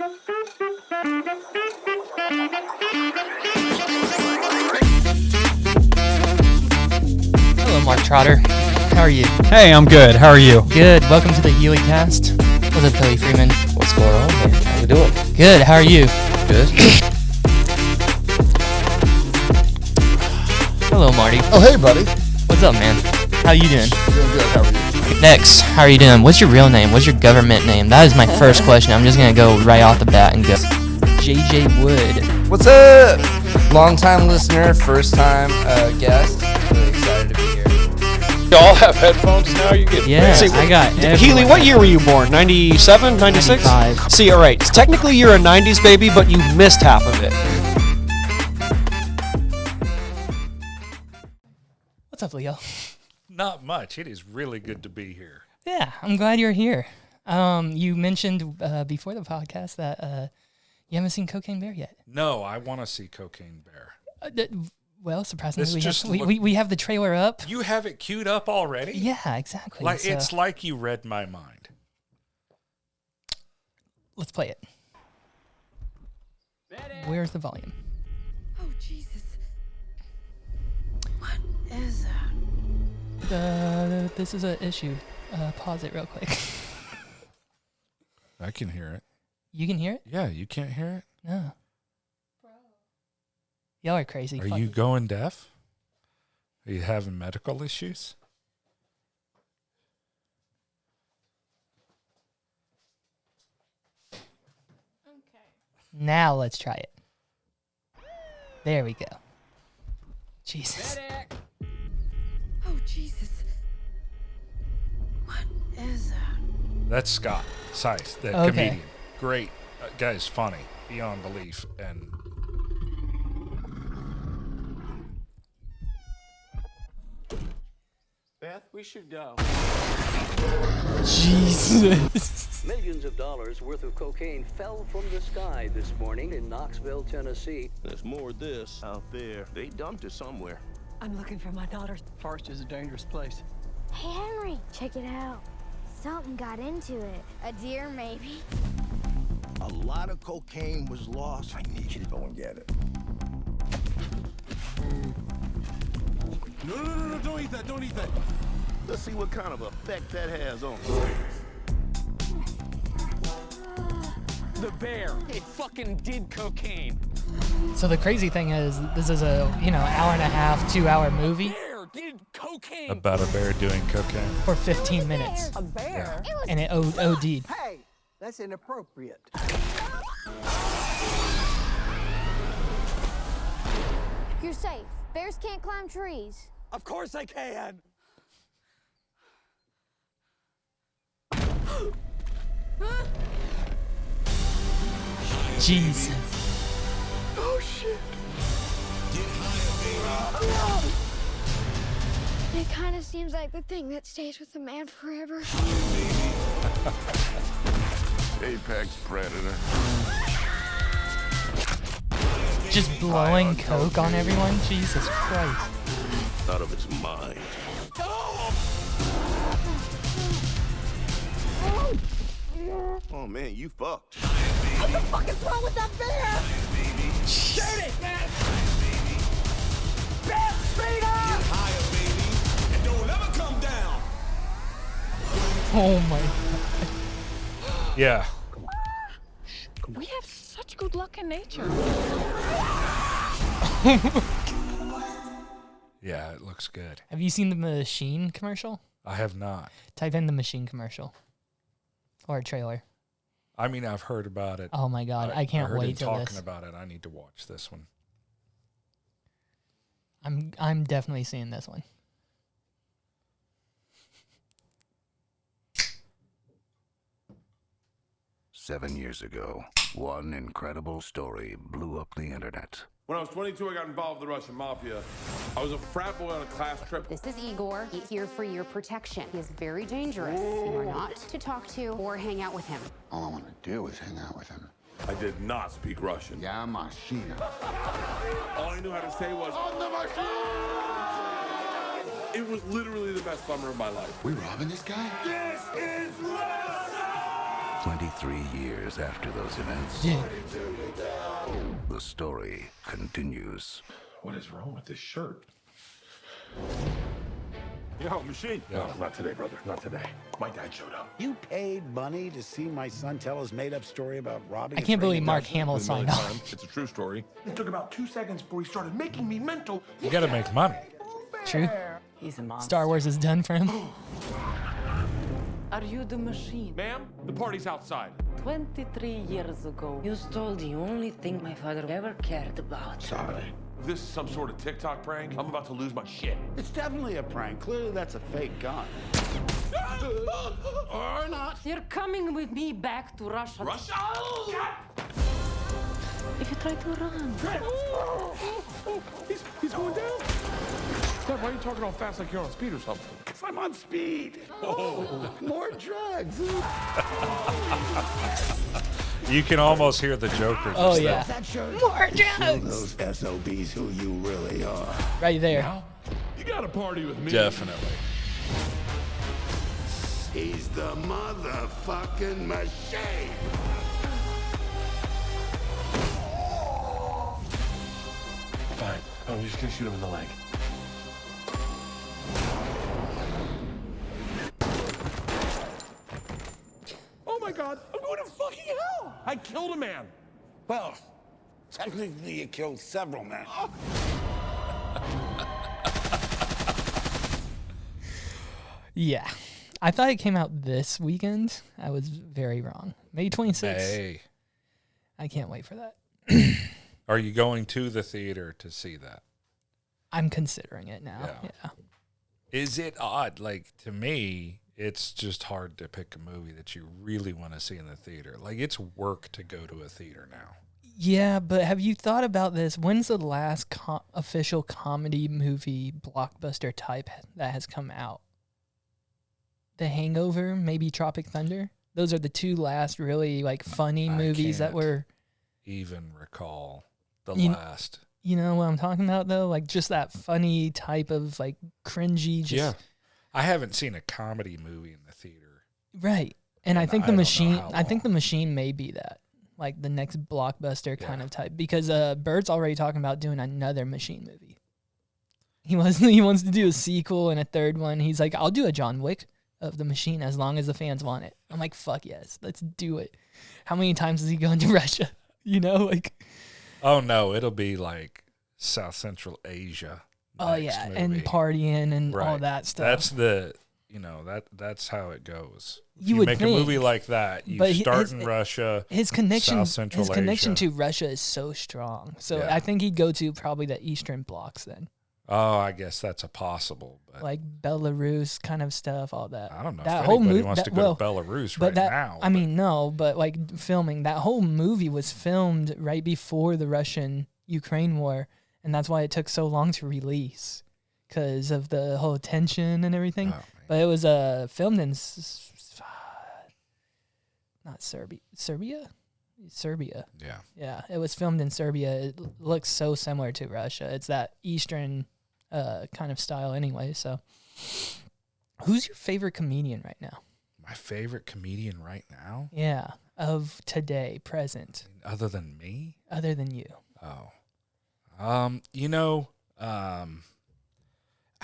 Hello, Mark Trotter. How are you? Hey, I'm good. How are you? Good. Welcome to the HeleyCast. What's up, Billy Freeman? What's going on, man? How we doing? Good. How are you? Good. Hello, Marty. Oh, hey, buddy. What's up, man? How you doing? Doing good. How are you? Next, how are you doing? What's your real name? What's your government name? That is my first question. I'm just going to go right off the bat and go. JJ Wood. What's up? Long-time listener, first-time guest. Really excited to be here. You all have headphones now? You get I got Heley, what year were you born? 97? 96? 95. See, all right. Technically, you're a 90s baby, but you missed half of it. What's up, Leo? Not much. It is really good to be here. Yeah, I'm glad you're here. You mentioned before the podcast that you haven't seen Cocaine Bear yet. No, I want to see Cocaine Bear. Well, surprisingly, This we have the trailer up. You have it queued up already? Yeah, exactly. Like so, it's like you read my mind. let's play it. Where's the volume? Oh, Jesus. What is that? This is an issue. Pause it real quick. I can hear it. You can hear it? Yeah, you can't hear it? No. Y'all are crazy. Are you going deaf? Are you having medical issues? Now let's try it. There we go. Jesus. Oh, Jesus. What is that? That's Scott Seiss, the Okay. comedian. Great. Guy's funny. Beyond belief. And Beth, we should go. Jesus. Millions of dollars worth of cocaine fell from the sky this morning in Knoxville, Tennessee. There's more of this out there. They dumped it somewhere. I'm looking for my daughter. Forest is a dangerous place. Hey, Henry, check it out. Something got into it. A deer, maybe. A lot of cocaine was lost. I need you to go and get it. No, don't eat that, don't eat that. Let's see what kind of effect that has on the bear. It fucking did cocaine. So the crazy thing is, this is a hour and a half, 2 hour movie Bear did cocaine. about a bear doing cocaine. for 15 minutes, A bear? and it OD'd. Hey, that's inappropriate. You're safe. Bears can't climb trees. Of course I can. Jesus. Oh shit. It kind of seems like the thing that stays with a man forever. Apex predator. Just blowing coke on everyone? Jesus Christ. Out of its mind. Oh man, you fucked. What the fuck is wrong with that bear? Shoot it, man! Beth, speed up! Oh my God. Yeah. We have such good luck in nature. Yeah, it looks good. Have you seen the Machine commercial? I have not. Type in the Machine commercial. Or a trailer. I mean, I've heard about it. Oh my God, I can't heard wait him till talking this. about it. I need to watch this one. I'm definitely seeing this one. Seven years ago, one incredible story blew up the internet. When I was 22, I got involved with the Russian mafia. I was a frat boy on a class trip. This is Igor. He's here for your protection. He is very dangerous. You are not to talk to or hang out with him. All I want to do is hang out with him. I did not speak Russian. Yeah, machina. All I knew how to say was, on the machine! It was literally the best summer of my life. We robbing this guy? This is Russia! 23 years after those events, Yeah. the story continues. What is wrong with this shirt? Yo, machine. No, not today, brother. Not today. My dad showed up. You paid money to see my son tell his made-up story about robbing. I can't believe Mark Hamill signed off. It's a true story. It took about 2 seconds before he started making me mental. You got to make money. True. He's a monster. Star Wars is done for him. Are you the machine? Ma'am, the party's outside. 23 years ago, you stole the only thing my father ever cared about. Sorry. This is some sort of TikTok prank. I'm about to lose my shit. It's definitely a prank. Clearly, that's a fake gun. Or not. You're coming with me back to Russia. Russia? If you try to run. He's going down. Dad, why are you talking all fast like you're on speed or something? Because I'm on speed. More drugs. You can almost hear the Joker. Just Oh, yeah. That shows More show drugs. those SOBs who you really are. Right there. You gotta party with me. Definitely. He's the motherfucking machine. Fine. I'm just gonna shoot him in the leg. Oh my God! I'm going to fucking hell! I killed a man. Well, technically you killed several men. Yeah. I thought it came out this weekend. I was very wrong. May 26th. Hey, I can't wait for that. are you going to the theater to see that? I'm considering it now. Yeah. Is it odd? Like, to me, it's just hard to pick a movie that you really want to see in the theater. Like, it's work to go to a theater now. Yeah, but have you thought about this? When's the last official comedy movie blockbuster type that has come out? The Hangover, maybe Tropic Thunder? Those are the two last really like funny movies that were even recall the You- last. You know what I'm talking about though? Like just that funny type of like cringy just Yeah. I haven't seen a comedy movie in the theater. Right. And I think I the don't know machine how I think the long. machine may be that. Like the next blockbuster kind of type. Because Bert's already talking about doing another machine movie. He wants to do a sequel and a third one. He's like, I'll do a John Wick of the machine as long as the fans want it. I'm like, fuck yes, let's do it. How many times is he going to Russia? You know, like Oh no, it'll be like South Central Asia. oh yeah, and partying and all Right. that stuff. That's that's how it goes. If You would make think, a movie like that, you but start in Russia. His connection, South Central his connection Asia. to Russia is so strong. So Yeah. I think he'd go to probably the Eastern blocks then, Oh, I guess that's a possible. But like Belarus kind of stuff, all that. I don't know that if whole anybody movie wants to go to Belarus right now. I mean, no, but like filming that whole movie was filmed right before the Russian-Ukraine war, and that's why it took so long to release because of the whole tension and everything. Oh, but it was filmed in not Serbia. Yeah. Yeah, it was filmed in Serbia. It looks so similar to Russia. It's that Eastern kind of style anyway. So, who's your favorite comedian right now? My favorite comedian right now? Yeah, of today, present. Other than me? Other than you. Oh. I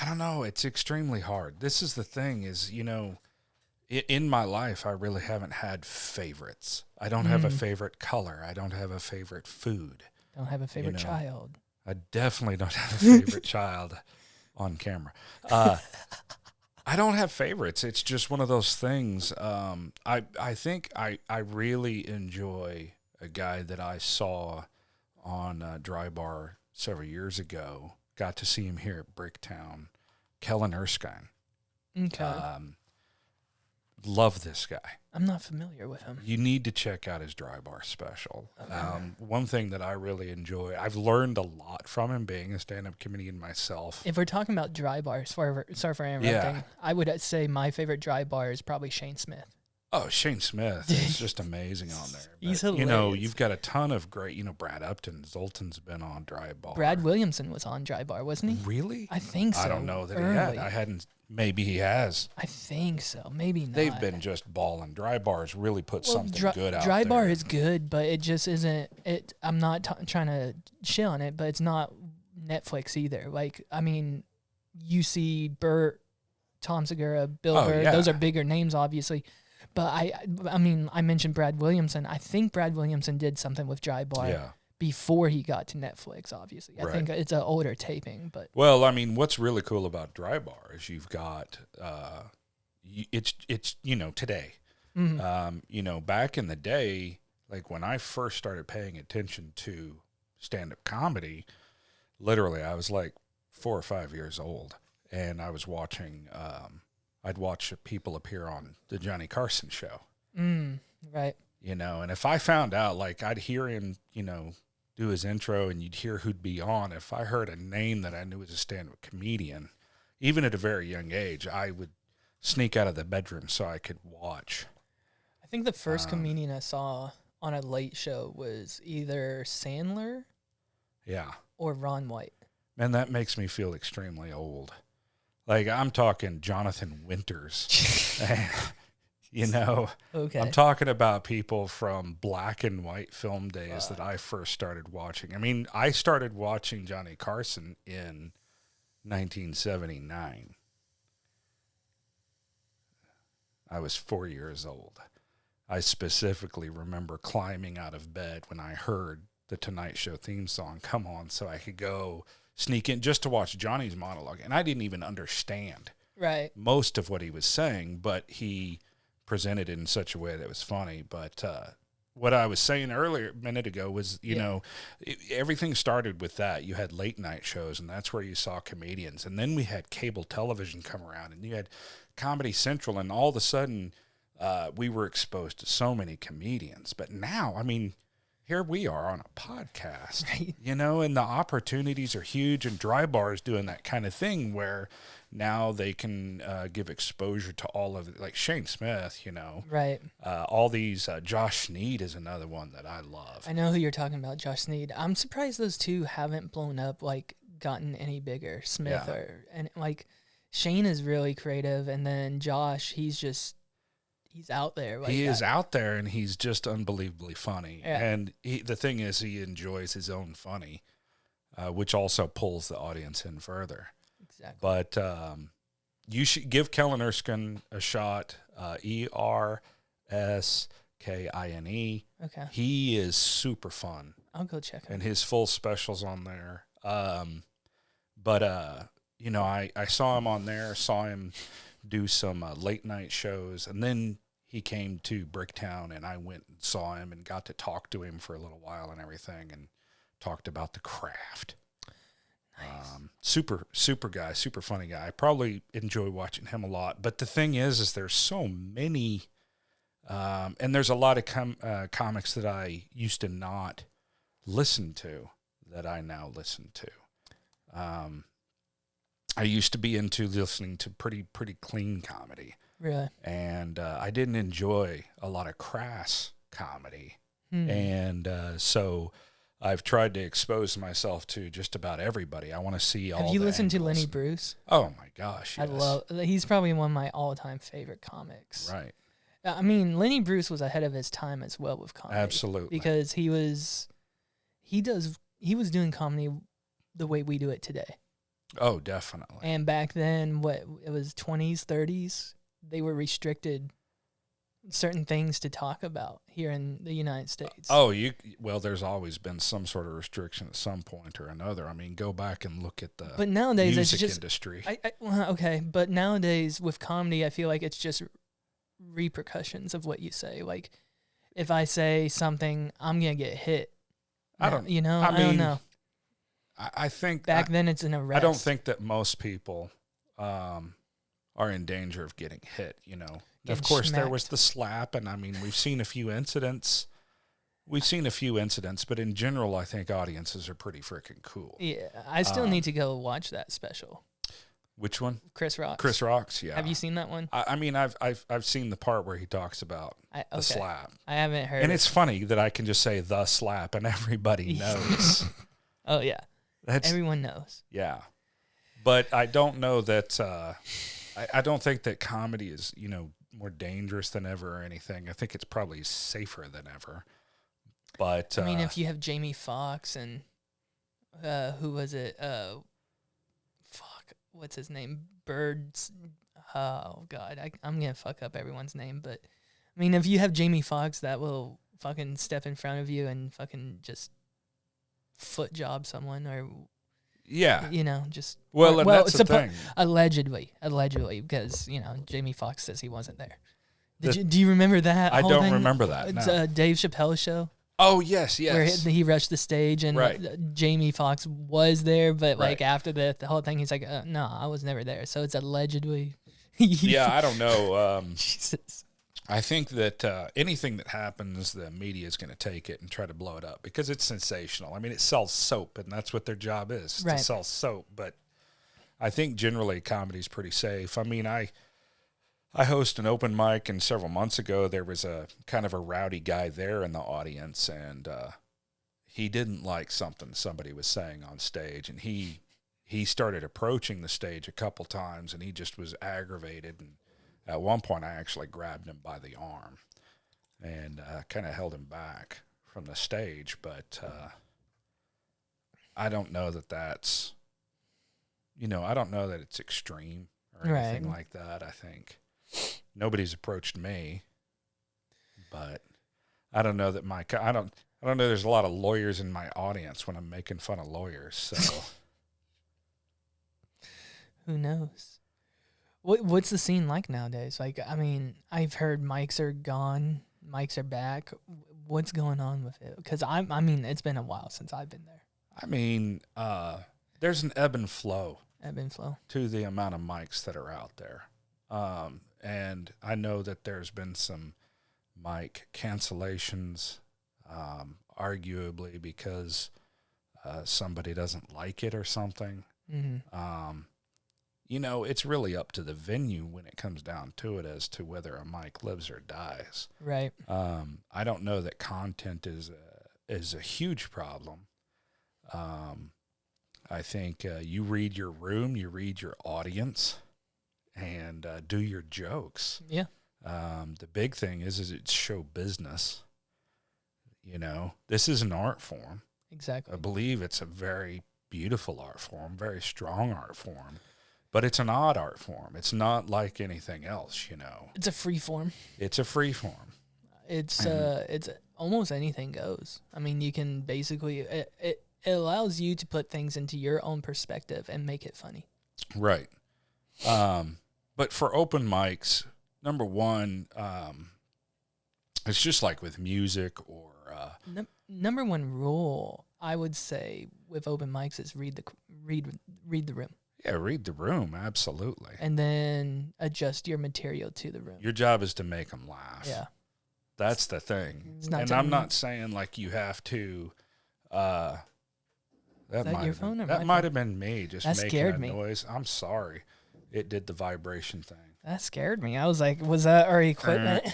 don't know. It's extremely hard. This is the thing is, in my life, I really haven't had favorites. I don't have a favorite color. I don't have a favorite food. Don't have a favorite child. I definitely don't have a favorite child on camera. I don't have favorites. It's just one of those things. I think I really enjoy a guy that I saw on Dry Bar several years ago. Got to see him here at Bricktown. Kellen Erskine. Okay. Love this guy. I'm not familiar with him. You need to check out his Dry Bar special. Okay. One thing that I really enjoy, I've learned a lot from him being a stand-up comedian myself. If we're talking about dry bars, sorry for interrupting, I would say my favorite dry bar is probably Shane Smith. Oh, Shane Smith is just amazing on there. He's But, hilarious. you've got a ton of great, Brad Upton, Zoltan's been on Dry Bar. Brad Williamson was on Dry Bar, wasn't he? Really? I think so. I don't know that he early. had. I hadn't Maybe he has. I think so. Maybe not. They've been just balling. Dry Bar's really put something good out Dry there. Bar is good, but it just isn't. It. I'm not trying to shit on it, but it's not Netflix either. Like, I mean, you see Bert, Tom Segura, Bill Burr. Yeah. Those are bigger names, obviously. But I mean, I mentioned Brad Williamson. I think Brad Williamson did something with Dry Bar before he got to Netflix, obviously. I think it's an older taping. But well, I mean, what's really cool about Dry Bar is you've got, it's today. Mm-hmm. Back in the day, like when I first started paying attention to stand-up comedy, literally I was like 4 or 5 years old, and I was watching, I'd watch people appear on the Johnny Carson show. Right. And if I found out, like I'd hear him, do his intro and you'd hear who'd be on. If I heard a name that I knew was a stand-up comedian, even at a very young age, I would sneak out of the bedroom so I could watch. I think the first comedian I saw on a late show was either Sandler or Ron White. Man, that makes me feel extremely old. Like, I'm talking Jonathan Winters. Okay. I'm talking about people from black and white film days that I first started watching. I mean, I started watching Johnny Carson in 1979. I was 4 years old. I specifically remember climbing out of bed when I heard the Tonight Show theme song come on so I could go sneak in just to watch Johnny's monologue. And I didn't even understand most of what he was saying, but he presented it in such a way that was funny. But what I was saying earlier, a minute ago, was, everything started with that. You had late night shows, and that's where you saw comedians. And then we had cable television come around, and you had Comedy Central, and all of a sudden we were exposed to so many comedians. But now, I mean, here we are on a podcast, and the opportunities are huge, and Dry Bar is doing that kind of thing where now they can give exposure to all of it, like Shane Smith, all these, Josh Sneed is another one that I love. I know who you're talking about, Josh Sneed. I'm surprised those two haven't blown up, like gotten any bigger, Smith and like Shane is really creative, and then Josh, he's out there. Like he is out there, and he's just unbelievably funny. Yeah. And the thing is, he enjoys his own funny, which also pulls the audience in further. Exactly. But you should give Kellen Erskine a shot. ERSKINE. Okay. He is super fun. I'll go check him. And his full special's on there. But I saw him on there, saw him do some late night shows, and then he came to Bricktown, and I went and saw him and got to talk to him for a little while and everything, and talked about the craft. Nice. Super guy, super funny guy. I probably enjoy watching him a lot. But the thing is there's so many, and there's a lot of comics that I used to not listen to that I now listen to. I used to be into listening to pretty clean comedy. Really? And I didn't enjoy a lot of crass comedy. And so I've tried to expose myself to just about everybody. I want to see all. Have you the listened to angles. Lenny Bruce? Oh my gosh! Yes. He's probably one of my all-time favorite comics. Right. I mean, Lenny Bruce was ahead of his time as well with comedy. Absolutely. Because he was doing comedy the way we do it today. Oh, definitely. And back then, it was 20s, 30s, they were restricted certain things to talk about here in the United States. There's always been some sort of restriction at some point or another. I mean, go back and look at the but nowadays music it's just, industry. But nowadays with comedy, I feel like it's just repercussions of what you say. Like, if I say something, I'm gonna get hit. I don't know. I think back then it's an arrest. I don't think that most people are in danger of getting hit. Of course, there was the slap, and I mean, we've seen a few incidents. But in general, I think audiences are pretty freaking cool. Yeah, I still need to go watch that special. Which one? Chris Rock's. Chris Rock's, yeah. Have you seen that one? I mean, I've seen the part where he talks about the slap. I haven't heard. And it's funny that I can just say the slap, and everybody knows. Oh yeah, everyone knows. Yeah, but I don't know that. I don't think that comedy is, more dangerous than ever or anything. I think it's probably safer than ever. But I mean, if you have Jamie Foxx and who was it? What's his name? Birds. Oh God, I'm gonna fuck up everyone's name. But I mean, if you have Jamie Foxx, that will fucking step in front of you and fucking just foot job someone, or just that's the thing. Allegedly, because Jamie Foxx says he wasn't there. Do you remember that? I whole don't thing? remember that. It's No. Dave Chappelle's show. Oh yes. Where he rushed the stage and Jamie Foxx was there, but like after the whole thing, he's like, "No, I was never there." So it's allegedly. Yeah, I don't know. Jesus. I think that anything that happens, the media is going to take it and try to blow it up because it's sensational. I mean, it sells soap, and that's what their job is, to sell soap. But I think generally comedy's pretty safe. I mean, I host an open mic, and several months ago there was a kind of a rowdy guy there in the audience, and he didn't like something somebody was saying on stage, and he started approaching the stage a couple times, and he just was aggravated. And at one point, I actually grabbed him by the arm and kind of held him back from the stage. But I don't know that that's, I don't know that it's extreme or anything like that. I think nobody's approached me, but I don't know that I don't know. There's a lot of lawyers in my audience when I'm making fun of lawyers. So who knows? What's the scene like nowadays? Like, I mean, I've heard mics are gone, mics are back. What's going on with it? Because I mean, it's been a while since I've been there. I mean, there's an ebb and flow to the amount of mics that are out there. And I know that there's been some mic cancellations, arguably because somebody doesn't like it or something. Mm-hmm. It's really up to the venue when it comes down to it as to whether a mic lives or dies. Right. I don't know that content is a huge problem. I think you read your room, you read your audience, and do your jokes. Yeah. The big thing is it's show business. This is an art form. Exactly. I believe it's a very beautiful art form, very strong art form. But it's an odd art form. It's not like anything else, It's a free form. It's a free form. It's almost anything goes. I mean, you can basically it allows you to put things into your own perspective and make it funny. Right. But for open mics, number one, it's just like with music or number one rule I would say with open mics is read the room. Yeah, read the room, absolutely. And then adjust your material to the room. Your job is to make them laugh. Yeah. That's the thing. And I'm not saying like you have to, that might have been me just making a noise. I'm sorry. It did the vibration thing. That scared me. I was like, was that our equipment?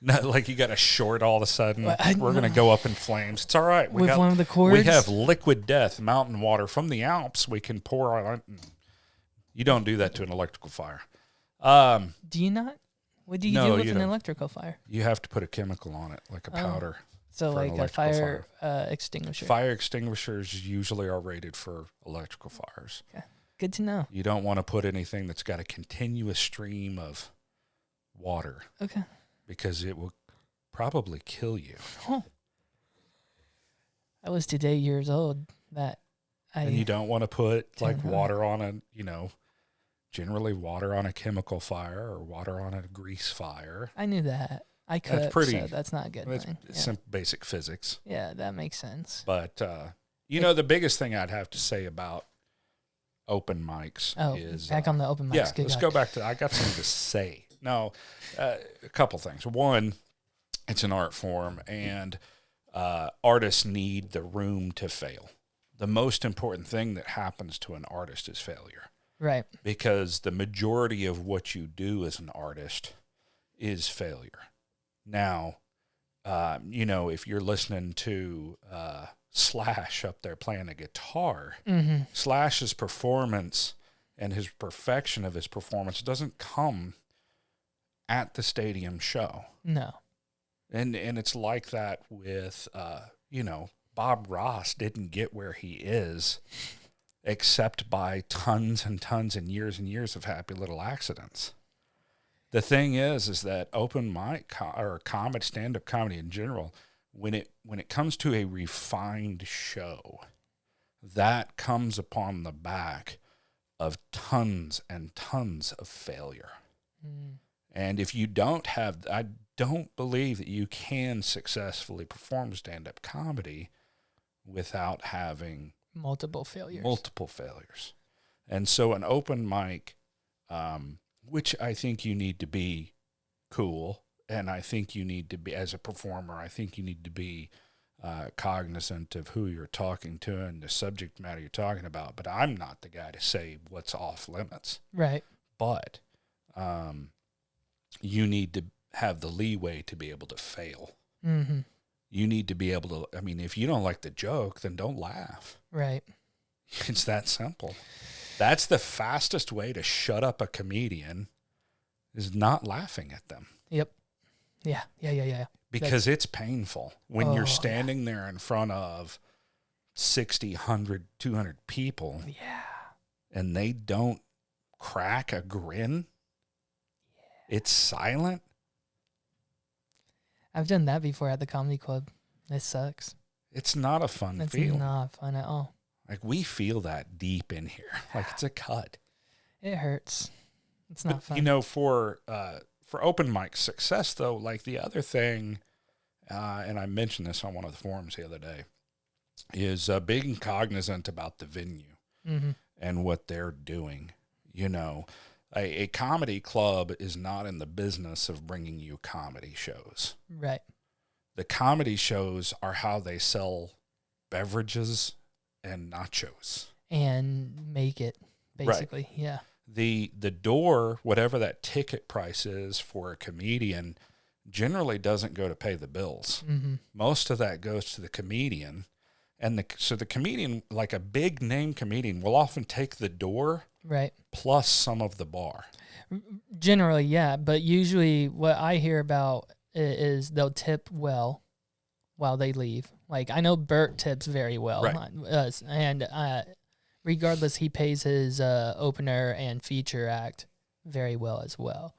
Not like you got a short all of a sudden. We're going to go up in flames. It's all right. With one of the cords? We have liquid death, mountain water from the Alps. We can pour on it. You don't do that to an electrical fire. Do you not? What do you do with an electrical fire? You have to put a chemical on it, like a powder. So like a fire extinguisher. Fire extinguishers usually are rated for electrical fires. Okay. Good to know. You don't want to put anything that's got a continuous stream of water. Okay. Because it will probably kill you. Oh. I was today years old. And you don't want to put like water on generally water on a chemical fire or water on a grease fire. I knew that. I could. That's pretty. So that's not a good thing. It's basic physics. Yeah, that makes sense. But the biggest thing I'd have to say about open mics is back on the open mics. Yeah, let's go back to. I got something to say. No, a couple things. One, it's an art form, and artists need the room to fail. The most important thing that happens to an artist is failure. Right. Because the majority of what you do as an artist is failure. Now, if you're listening to Slash up there playing a guitar, Slash's performance and his perfection of his performance doesn't come at the stadium show. No. And it's like that with, Bob Ross didn't get where he is except by tons and tons and years of happy little accidents. The thing is that open mic or comedy, stand-up comedy in general, when it comes to a refined show, that comes upon the back of tons and tons of failure. And if you don't have, I don't believe that you can successfully perform stand-up comedy without having multiple failures. And so an open mic, which I think you need to be cool, and I think you need to be, as a performer, I think you need to be cognizant of who you're talking to and the subject matter you're talking about. But I'm not the guy to say what's off limits. Right. But you need to have the leeway to be able to fail. Mm-hmm. You need to be able to, I mean, if you don't like the joke, then don't laugh. Right. It's that simple. That's the fastest way to shut up a comedian, is not laughing at them. Yep. Yeah. Because it's painful when you're standing there in front of 60, 100, 200 people. Yeah. And they don't crack a grin. Yeah. It's silent. I've done that before at the comedy club. It sucks. It's not a fun feeling. It's not fun at all. Like, we feel that deep in here. Like, it's a cut. It hurts. It's not fun. You know, for open mic success, though, like the other thing, and I mentioned this on one of the forums the other day, is being cognizant about the venue and what they're doing. You know, a comedy club is not in the business of bringing you comedy shows. Right. The comedy shows are how they sell beverages and nachos. And make it, basically. Right. Yeah. The door, whatever that ticket price is for a comedian, generally doesn't go to pay the bills. Mm-hmm. Most of that goes to the comedian. And so the comedian, like a big name comedian, will often take the door right plus some of the bar. Generally, yeah. But usually what I hear about is they'll tip well while they leave. Like, I know Bert tips very well. Right. And regardless, he pays his opener and feature act very well as well.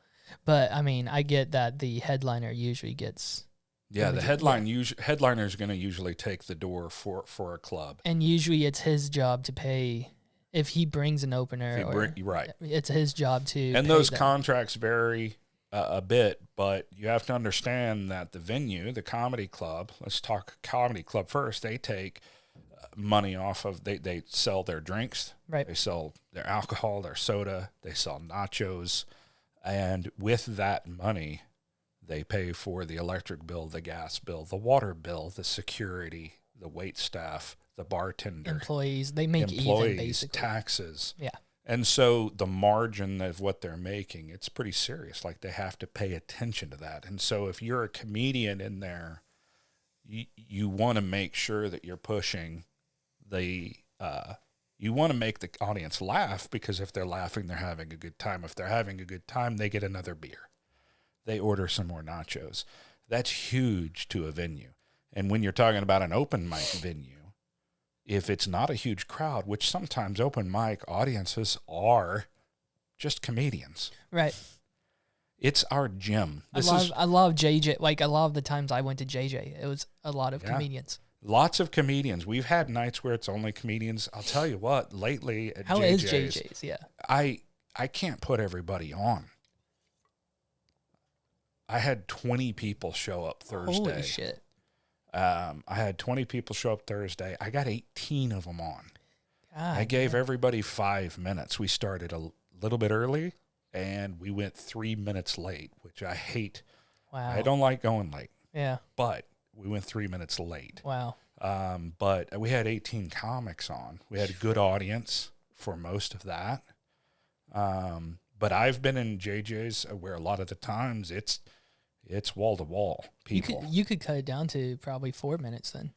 But, I mean, I get that the headliner usually gets... Yeah, the headliner is going to usually take the door for a club. And usually it's his job to pay... If he brings an opener, right, it's his job to. And those contracts vary a bit, but you have to understand that the venue, the comedy club, let's talk comedy club first. They take money off of they sell their drinks, right? They sell their alcohol, their soda, they sell nachos, and with that money, they pay for the electric bill, the gas bill, the water bill, the security, the wait staff, the bartender, employees. They make even, basically. Taxes. Yeah. And so the margin of what they're making, it's pretty serious. Like, they have to pay attention to that. And so if you're a comedian in there, you want to make sure that you're pushing you want to make the audience laugh, because if they're laughing, they're having a good time. If they're having a good time, they get another beer. They order some more nachos. That's huge to a venue. And when you're talking about an open mic venue, if it's not a huge crowd, which sometimes open mic audiences are just comedians. Right. It's our gym. I love JJ. Like, a lot of the times I went to JJ, it was a lot of comedians. Lots of comedians. We've had nights where it's only comedians. I'll tell you what, lately at How is JJ's? Yeah. I can't put everybody on. I had 20 people show up Thursday. Holy shit. I had 20 people show up Thursday. I got 18 of them on. God, I gave everybody 5 minutes. We started a little bit early, and we went 3 minutes late, which I hate. Wow. I don't like going late. Yeah. But we went 3 minutes late. Wow. But we had 18 comics on. We had a good audience for most of that. But I've been in JJ's where a lot of the times it's wall to wall people. You could cut it down to probably 4 minutes then.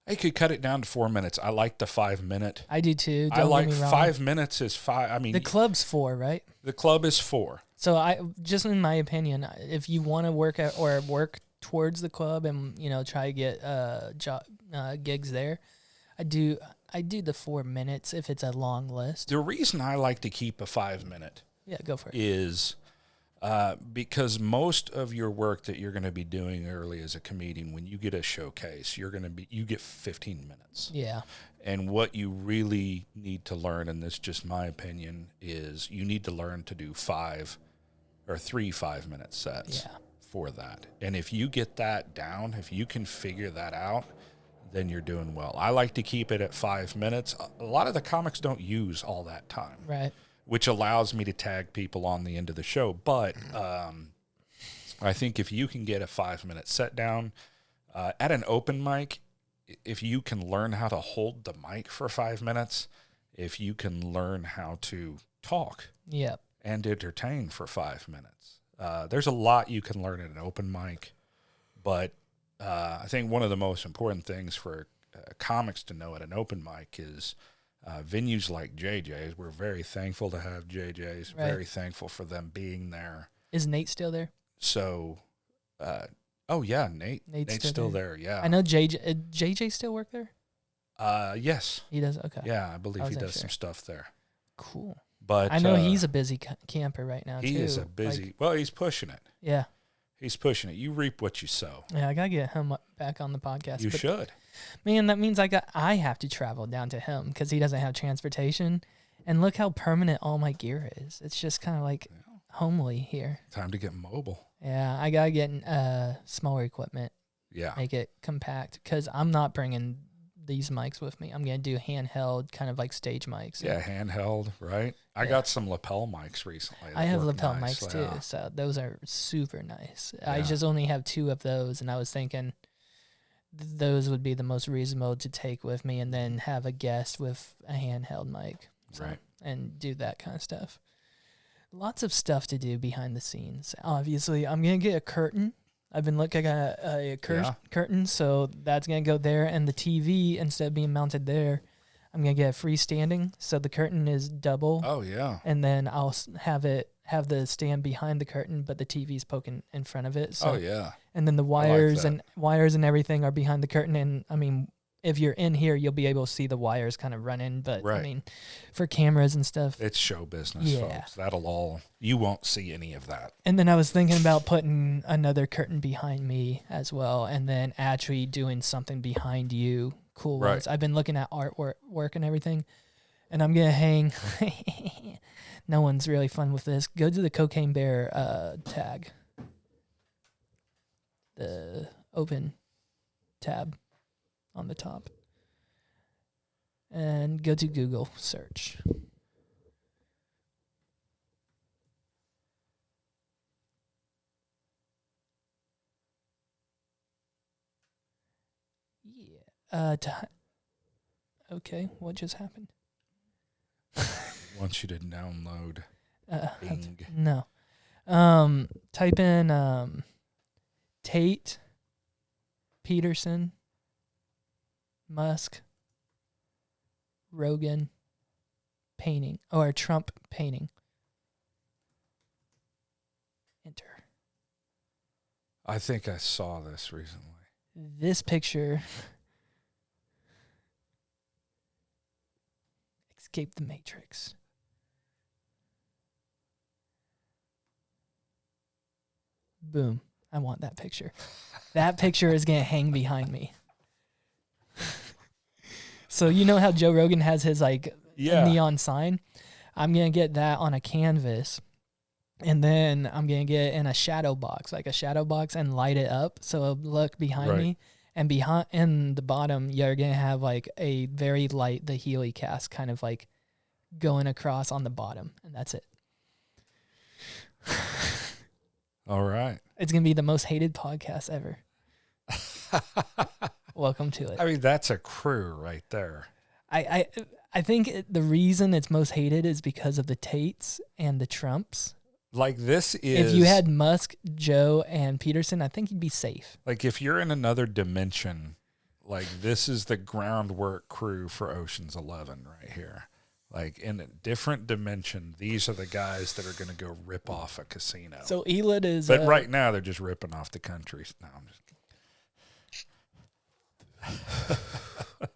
I could cut it down to 4 minutes. I like the 5 minute. I do too. I Don't like get me wrong. 5 minutes is fine. I mean, The club's 4, right? the club is 4. So I just in my opinion, if you want to work at or work towards the club and try to get gigs there, I do the 4 minutes if it's a long list. The reason I like to keep a 5 minute, go for it. Is because most of your work that you're going to be doing early as a comedian, when you get a showcase, you get 15 minutes. Yeah. And what you really need to learn, and this is just my opinion, is you need to learn to do 3 5-minute sets for that. And if you get that down, if you can figure that out, then you're doing well. I like to keep it at 5 minutes. A lot of the comics don't use all that time. Right. Which allows me to tag people on the end of the show. But I think if you can get a 5-minute set down at an open mic, if you can learn how to hold the mic for 5 minutes, if you can learn how to talk and entertain for 5 minutes, there's a lot you can learn at an open mic. But I think one of the most important things for comics to know at an open mic is venues like JJ's. We're very thankful to have JJ's, very thankful for them being there. Is Nate still there? So, Nate's still there. Yeah. I know JJ still work there? Yes. He does? Okay. Yeah, I believe he does some stuff there. Cool. But I know he's a busy camper right now, he too. Is a busy, well, he's pushing it. Yeah. He's pushing it. You reap what you sow. Yeah, I got to get him back on the podcast. You should. Man, that means I have to travel down to him because he doesn't have transportation. And look how permanent all my gear is. It's just kind of like homely here. Time to get mobile. Yeah, I got to get smaller equipment. Yeah. Make it compact because I'm not bringing these mics with me. I'm going to do handheld, kind of like stage mics. Yeah, handheld, right? I got some lapel mics recently. I have lapel mics too, so those are super nice. Yeah. I just only have 2 of those, and I was thinking those would be the most reasonable to take with me and then have a guest with a handheld mic. Right. And do that kind of stuff. Lots of stuff to do behind the scenes. Obviously, I'm going to get a curtain. I've been looking at a curtain, so that's going to go there. And the TV, instead of being mounted there, I'm going to get a freestanding. So the curtain is double. Oh, yeah. And then I'll have the stand behind the curtain, but the TV's poking in front of it. So, oh, yeah. And then the wires and everything are behind the curtain. And, I mean, if you're in here, you'll be able to see the wires kind of running. But, I mean, for cameras and stuff. It's show business, folks. You won't see any of that. And then I was thinking about putting another curtain behind me as well, and then actually doing something behind you. Cool ones. I've been looking at artwork and everything, and I'm going to hang. No one's really fun with this. Go to the Cocaine Bear tag. The open tab on the top. And go to Google search. Yeah. Okay, what just happened? Wants you to download Bing. No. Type in Tate, Peterson, Musk, Rogan, painting, or Trump painting. Enter. I think I saw this recently. This picture escaped the Matrix. Boom. I want that picture. That picture is going to hang behind me. So you know how Joe Rogan has his neon sign? I'm going to get that on a canvas. And then I'm going to get in a shadow box, and light it up so it'll look behind me. And in the bottom, you're going to have a very light TheHeleyCast kind of going across on the bottom. And that's it. All right. It's going to be the most hated podcast ever. Welcome to it. I mean, that's a crew right there. I think the reason it's most hated is because of the Tates and the Trumps. This is... If you had Musk, Joe, and Peterson, I think you'd be safe. If you're in another dimension, like this is the groundwork crew for Ocean's 11 right here. Like in a different dimension, these are the guys that are going to go rip off a casino. So Elot is... But right now, they're just ripping off the country. No, I'm just...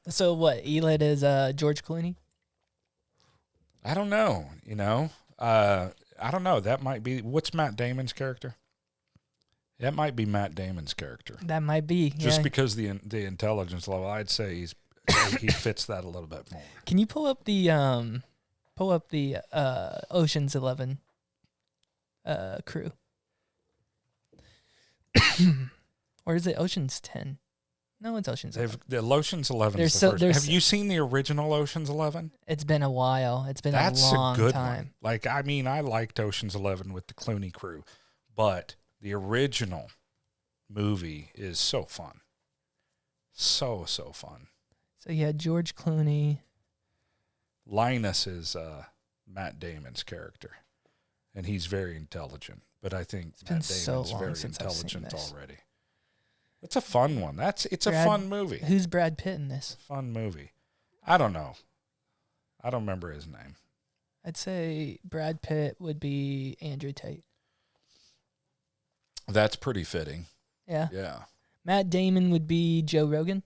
So what, Elot is George Clooney? I don't know, I don't know. That might be... What's Matt Damon's character? That might be Matt Damon's character. That might be. Just because the intelligence level, I'd say he fits that a little bit more. Can you pull up the Ocean's 11 crew? Or is it Ocean's 10? No, it's Ocean's 11. The Ocean's 11 is the first. Have you seen the original Ocean's 11? It's been a while. It's been a long good time. One. Like, I mean, I liked Ocean's 11 with the Clooney crew, but the original movie is so fun. So fun. So you had George Clooney. Linus is Matt Damon's character, and he's very intelligent. But I think Matt Damon's very intelligent already. It's a fun one. It's a fun movie. Who's Brad Pitt in this? Fun movie. I don't know. I don't remember his name. I'd say Brad Pitt would be Andrew Tate. That's pretty fitting. Yeah. Yeah. Matt Damon would be Joe Rogan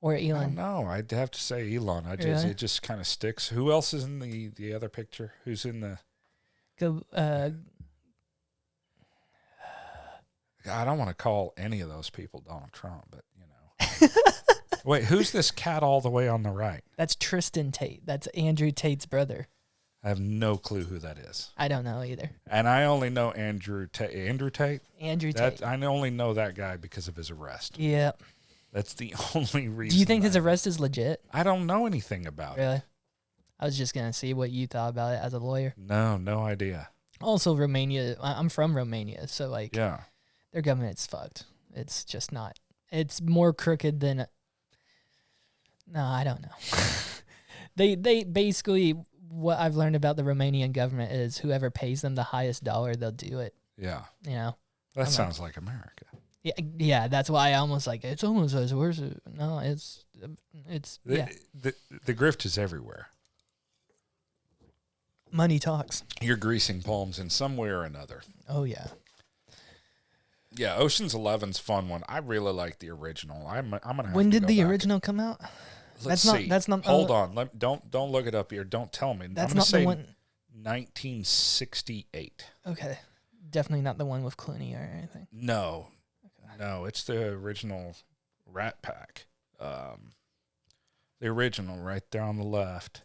or Elon. No, I'd have to say Elon. It just kind of sticks. Who else is in the other picture? Who's in the... I don't want to call any of those people Donald Trump, but Wait, who's this cat all the way on the right? That's Tristan Tate. That's Andrew Tate's brother. I have no clue who that is. I don't know either. And I only know Andrew Tate. Andrew Tate? Andrew Tate. I only know that guy because of his arrest. Yeah. That's the only reason. Do you think his arrest is legit? I don't know anything about it. Really? I was just going to see what you thought about it as a lawyer. No idea. Also, Romania. I'm from Romania, so yeah. Their government's fucked. It's just not. It's more crooked than. No, I don't know. They basically, what I've learned about the Romanian government is whoever pays them the highest dollar, they'll do it. Yeah. That sounds like America. Yeah. That's why I almost like it's almost as worse. No, it's the grift is everywhere. Money talks. You're greasing palms in some way or another. Oh yeah. Yeah, Ocean's 11's fun one. I really like the original. I'm gonna have When to did go the back. original come out? Let's see. That's not. Hold on. Don't look it up here. Don't tell me. That's I'm not say the one. 1968. Okay, definitely not the one with Clooney or anything. No, it's the original Rat Pack. The original right there on the left,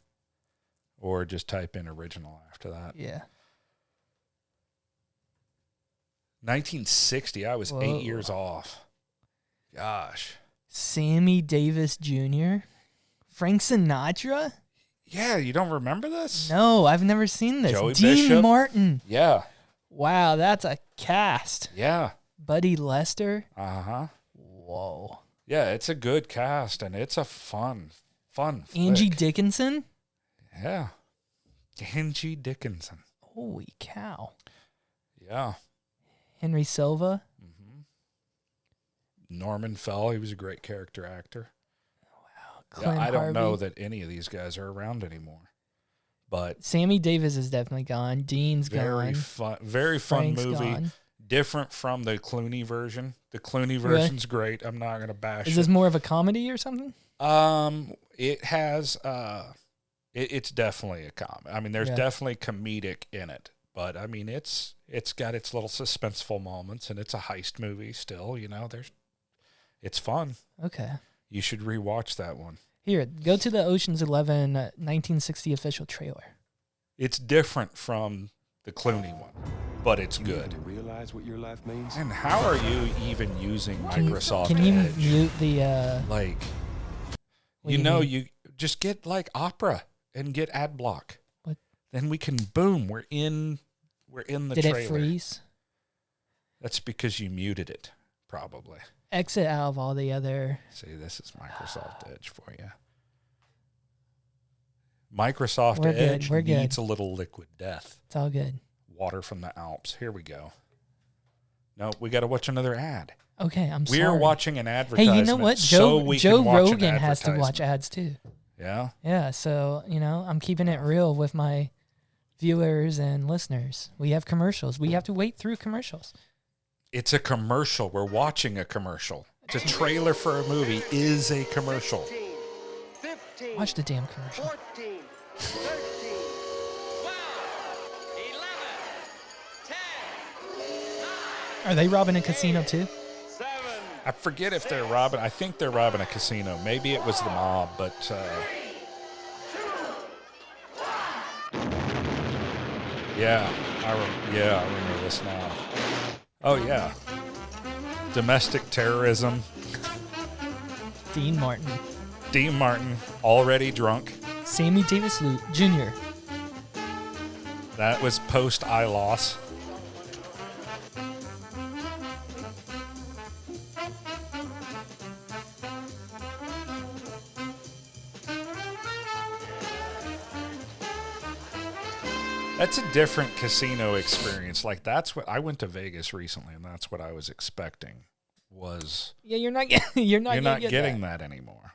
or just type in original after that. Yeah. 1960. I was 8 years off. Gosh. Sammy Davis Jr., Frank Sinatra. Yeah, you don't remember this? No, I've never seen this. Joey Dean Bishop? Martin. Yeah. Wow, that's a cast. Yeah. Buddy Lester. Uh-huh. Whoa. Yeah, it's a good cast, and it's a fun Angie flick. Dickinson. Yeah. Angie Dickinson. Holy cow. Yeah. Henry Silva. Mm-hmm. Norman Fell. He was a great character actor. Wow. Clem I don't Harvey. know that any of these guys are around anymore. But Sammy Davis is definitely gone. Dean's gone. Very fun Frank's movie. gone. Different from the Clooney version. The Clooney version's great. I'm not gonna bash it. Is this more of a comedy or something? It has it's definitely a comedy. I mean, there's definitely comedic in it, but I mean, it's got its little suspenseful moments, and it's a heist movie still. It's fun. Okay. You should rewatch that one. Here, go to the Ocean's 11 1960 official trailer. It's different from the Clooney one, but it's good. You realize what your life means? And how are you even using Microsoft Can you Edge? mute the you just get like Opera and get ad block. What? Then we can boom. We're in the Did trailer. it freeze? That's because you muted it, probably. Exit out of all the other. See, this is Microsoft Edge for you. Microsoft We're good, Edge we're good. needs a little liquid death. It's all good. Water from the Alps. Here we go. No, we got to watch another ad. Okay, I'm sorry. We're watching an advertisement. Hey, you know what? Joe Rogan has to watch ads too. Yeah? Yeah, so, I'm keeping it real with my viewers and listeners. We have commercials. We have to wait through commercials. It's a commercial. We're watching a commercial. It's a trailer for a movie is a commercial. 15, Watch the damn commercial. 14, 13, 12, 11, 10, Are they robbing a casino too? I forget if they're robbing. I think they're robbing a casino. Maybe it was the mob, but I remember this now. Oh yeah, domestic terrorism. Dean Martin, already drunk. Sammy Davis Jr. That was post eye loss. That's a different casino experience. Like that's what I went to Vegas recently, and that's what I was expecting. Yeah, you're not getting that anymore.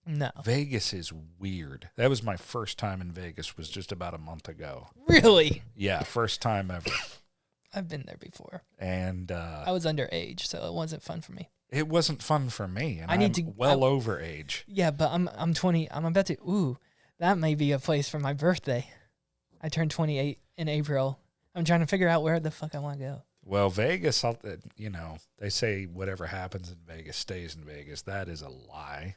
No. Vegas is weird. That was my first time in Vegas. Was just about a month ago. Really? Yeah, first time ever. I've been there before, and I was underage, so it wasn't fun for me. It wasn't fun for me, and I'm over age. Yeah, but I'm 20. I'm about to. Ooh, that may be a place for my birthday. I turned 28 in April. I'm trying to figure out where the fuck I want to go. Well, Vegas, they say whatever happens in Vegas stays in Vegas. That is a lie.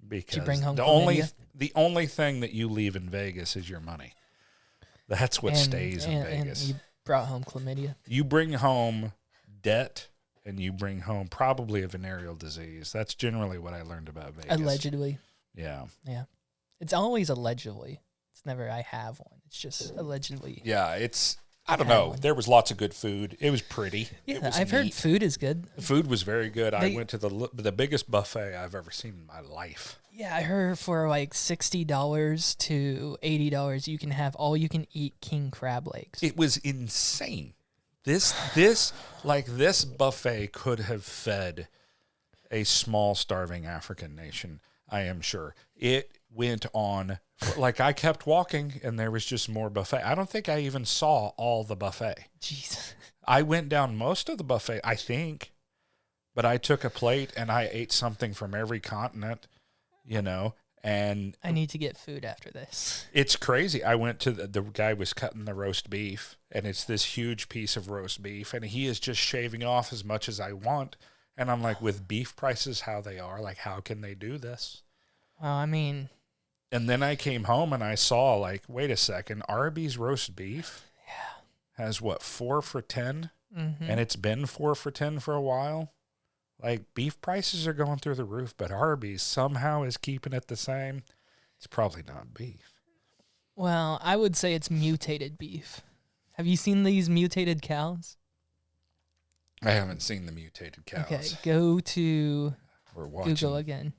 Because did you bring home the only thing that you leave in Vegas is your money. That's what stays in Vegas. And you brought home chlamydia. You bring home debt, and you bring home probably a venereal disease. That's generally what I learned about Vegas. Allegedly. Yeah. Yeah. It's always allegedly. It's never I have one. It's just allegedly. Yeah, I don't know. There was lots of good food. It was pretty. Yeah, I've heard food is good. The food was very good. I went to the biggest buffet I've ever seen in my life. Yeah, I heard for like $60 to $80, you can have all you can eat king crab legs. It was insane. This buffet could have fed a small starving African nation, I am sure. It went on. Like, I kept walking, and there was just more buffet. I don't think I even saw all the buffet. Jesus. I went down most of the buffet, I think, but I took a plate, and I ate something from every continent, and... I need to get food after this. It's crazy. I went to the guy was cutting the roast beef, and it's this huge piece of roast beef, and he is just shaving off as much as I want, and I'm like, with beef prices how they are, like, how can they do this? Well, I mean... And then I came home and I saw, like, wait a second, Arby's roast beef has, 4 for $10? Mm-hmm. And it's been 4 for $10 for a while? Like, beef prices are going through the roof, but Arby's somehow is keeping it the same. It's probably not beef. Well, I would say it's mutated beef. Have you seen these mutated cows? I haven't seen the mutated cows. Okay, go to We're watching. Google again.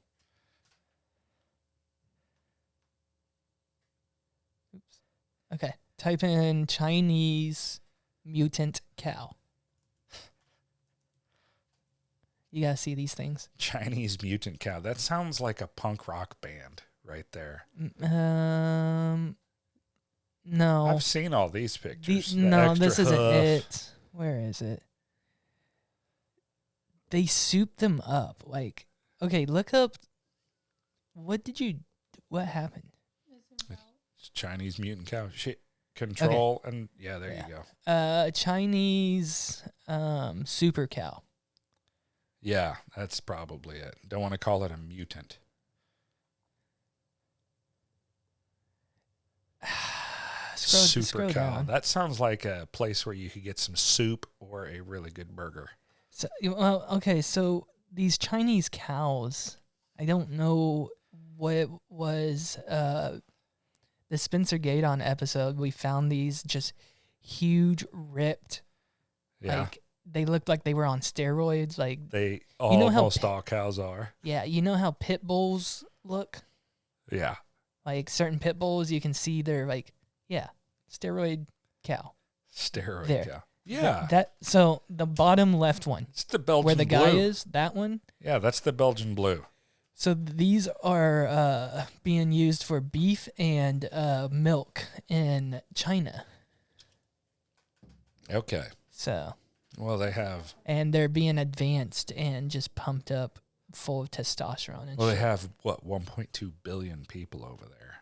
Okay, type in Chinese mutant cow. You gotta see these things. Chinese mutant cow. That sounds like a punk rock band right there. No. I've seen all these pictures. No, this isn't it. Where is it? They soup them up. Like, okay, look up. What happened? It's Chinese mutant cow. Shit. Control okay. And there you go. Chinese super cow. Yeah, that's probably it. Don't want to call it a mutant. Super cow. Down. That sounds like a place where you could get some soup or a really good burger. So, well, okay, so these Chinese cows, I don't know what it was. The Spencer Gaydon episode, we found these just huge, ripped, like they looked like they were on steroids. Like they almost all cows are. Yeah, you know how pit bulls look? Yeah. Like certain pit bulls, you can see they're like, steroid cow. Steroid there. cow. Yeah. So the bottom left one. It's the Belgian where the guy blue. is, that one. Yeah, that's the Belgian blue. So these are being used for beef and milk in China. Okay. So. Well, they have. And they're being advanced and just pumped up full of testosterone. And Well, they have, 1.2 billion people over there.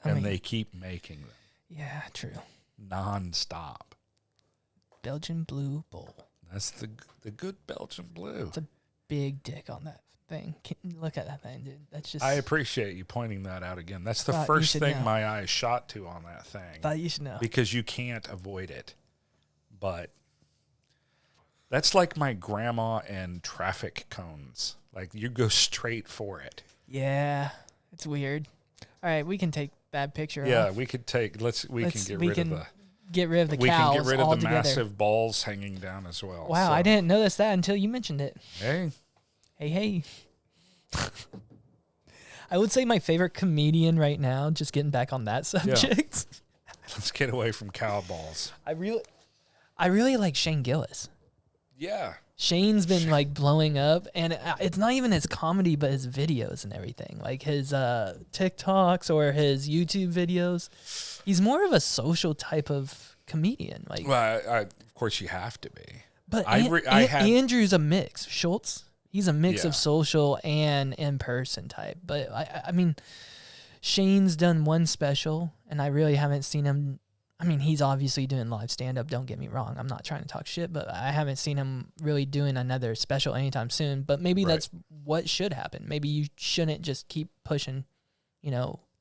And they keep making them. Yeah, true. Non-stop. Belgian blue bull. That's the good Belgian blue. It's a big dick on that thing. Look at that thing, dude. That's just. I appreciate you pointing that out again. That's the first thing my eyes shot to on that thing. Thought you should know. Because you can't avoid it. But that's like my grandma and traffic cones. Like, you go straight for it. Yeah, it's weird. All right, we can take that picture. Yeah, off. we could take. We can get rid of the. Get rid of the we cows. can get rid of altogether. the massive balls hanging down as well. Wow, I didn't notice that until you mentioned it. Hey. I would say my favorite comedian right now, just getting back on that subject. Yeah. Let's get away from cow balls. I really like Shane Gillis. Yeah. Shane's been like blowing up, and it's not even his comedy, but his videos and everything, like his TikToks or his YouTube videos. He's more of a social type of comedian. Like, well, of course you have to be. But Andrew's a mix. Schultz, he's a mix of social and in person type. But I mean, Shane's done one special, and I really haven't seen him. I mean, he's obviously doing live stand-up, don't get me wrong. I'm not trying to talk shit, but I haven't seen him really doing another special anytime soon. But maybe that's what should happen. Maybe you shouldn't just keep pushing,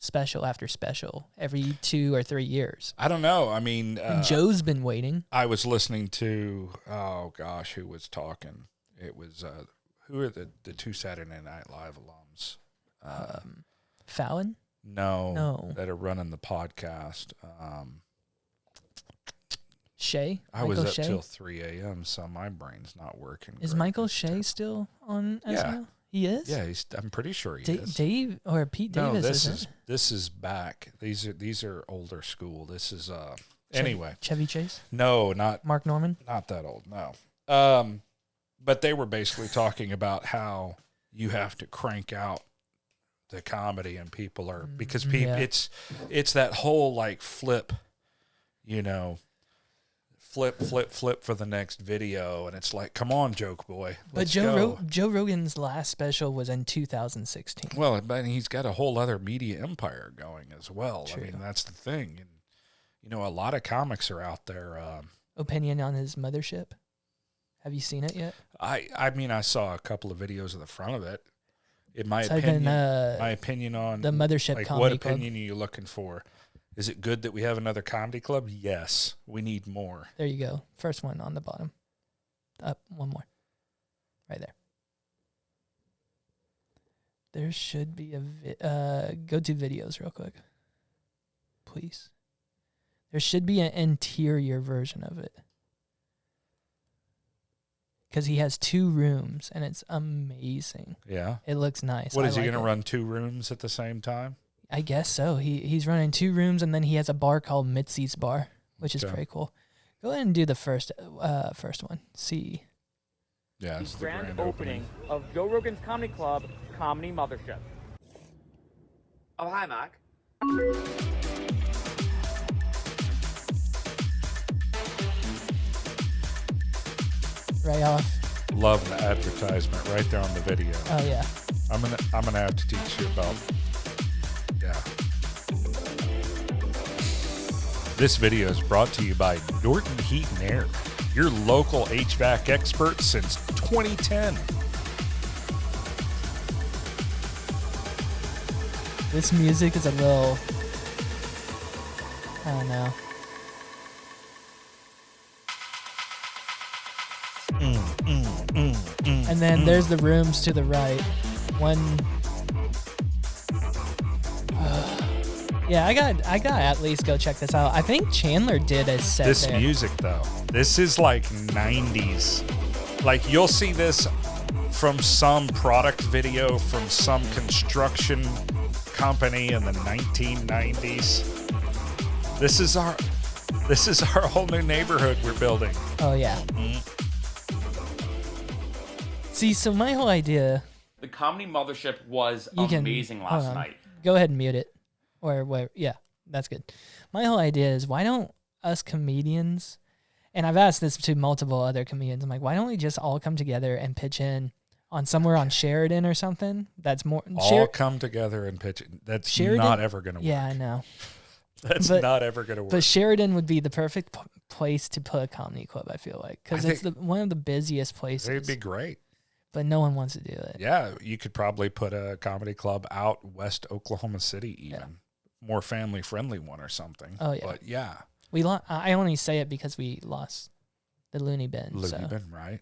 special after special every 2 or 3 years. I don't know. I mean... Joe's been waiting. I was listening to... Oh, gosh, who was talking? It was... who are the 2 Saturday Night Live alums? Fallon? No. That are running the podcast. Shay? I was up till 3 a.m., so my brain's not working. Is Michael Shay still on SNL? Yeah. He is? Yeah, I'm pretty sure he is. Dave or Pete Davis? No, this is back. These are older school. This is anyway. Chevy Chase? No, not Mark Norman. Not that old. No. But they were basically talking about how you have to crank out the comedy, and people are because people it's that whole like flip, flip for the next video, and it's like, come on, joke boy. But Joe Rogan's last special was in 2016. Well, but he's got a whole other media empire going as well. True. I mean, that's the thing. And a lot of comics are out there. Opinion on his mothership? Have you seen it yet? I mean, I saw a couple of videos of the front of it. In my opinion on the mothership like, comedy what club. opinion are you looking for? Is it good that we have another comedy club? Yes. We need more. There you go. First one on the bottom. Up one more. Right there. There should be a go to videos real quick. Please. There should be an interior version of it. Because he has 2 rooms, and it's amazing. Yeah. It looks nice. What, is he going to run 2 rooms at the same time? I guess so. He's running 2 rooms, and then he has a bar called Mitzi's Bar, which is pretty cool. Go ahead and do the first one. See. Yeah, it's the grand opening of Joe Rogan's Comedy Club, Comedy Mothership. Oh, hi, Mark. Right off. Love the advertisement right there on the video. Oh yeah. I'm gonna have to teach you about. Yeah. This video is brought to you by Norton Heat and Air, your local HVAC expert since 2010. This music is a little, I don't know. And then there's the rooms to the right. One. Yeah, I got at least go check this out. I think Chandler did a set This there. music though, this is like 90s. Like you'll see this from some product video from some construction company in the 1990s. This is This is our whole new neighborhood we're building. Oh, yeah. See, so my whole idea... The Comedy Mothership was amazing hold last on. night. Go ahead and mute it. Or where? Yeah, that's good. My whole idea is, why don't us comedians, and I've asked this to multiple other comedians, I'm like, why don't we just all come together and pitch in on somewhere on Sheridan or something? That's more... All come together and pitch it. That's Sheridan? not ever going to work. Yeah, I know. That's not ever going to work. But Sheridan would be the perfect place to put a comedy club, I feel like. Because it's one of the busiest places. It'd be great. But no one wants to do it. Yeah, you could probably put a comedy club out west Oklahoma City even. Yeah. More family-friendly one or something. Oh, yeah. But, yeah. I only say it because we lost the Looney Bin. Bin, right.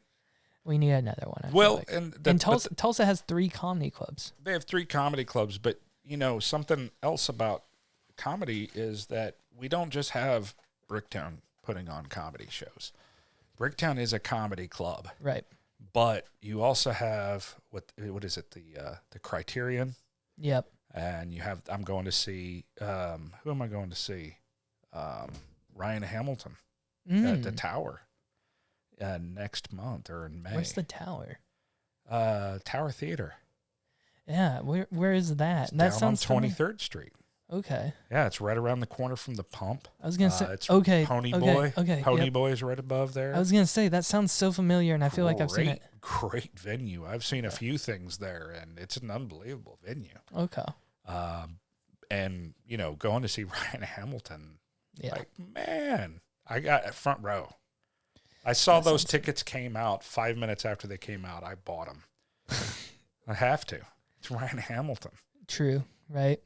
We need another one. I well, like. and Tulsa has 3 comedy clubs. They have 3 comedy clubs, but, something else about comedy is that we don't just have Bricktown putting on comedy shows. Bricktown is a comedy club. Right. But you also have what is it, the Criterion? Yep. And you have I'm going to see who am I going to see? Ryan Hamilton at the Tower next month or in May. Where's the Tower? Tower Theater. Yeah, where is that? It's that down sounds on 23rd Street. Okay. Yeah, it's right around the corner from the Pump. I was gonna say, it's Pony Boy. Okay. Pony Boy is right above there. I was gonna say that sounds so familiar, and I feel like I've seen it. Great venue. I've seen a few things there, and it's an unbelievable venue. Okay. And going to see Ryan Hamilton. Yeah. Like, man, I got front row. I saw those tickets came out 5 minutes after they came out. I bought them. I have to. It's Ryan Hamilton. True. Right.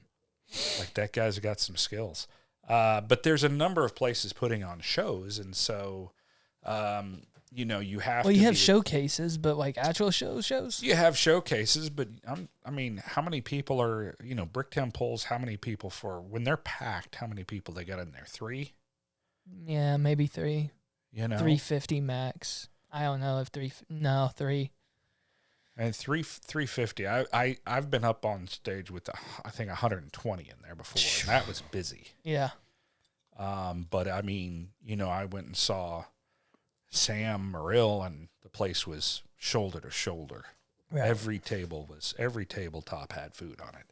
Like, that guy's got some skills. But there's a number of places putting on shows, and so, you have Well, to you have showcases, but like actual shows? You have showcases, but how many people are, Bricktown polls, how many people when they're packed, how many people they got in there? 3? Yeah, maybe 3. 350 max. I don't know if 3. And 350. I've been up on stage with I think 120 in there before, and that was busy. Yeah. But I went and saw Sam Morrill, and the place was shoulder to shoulder. Right. Every tabletop had food on it.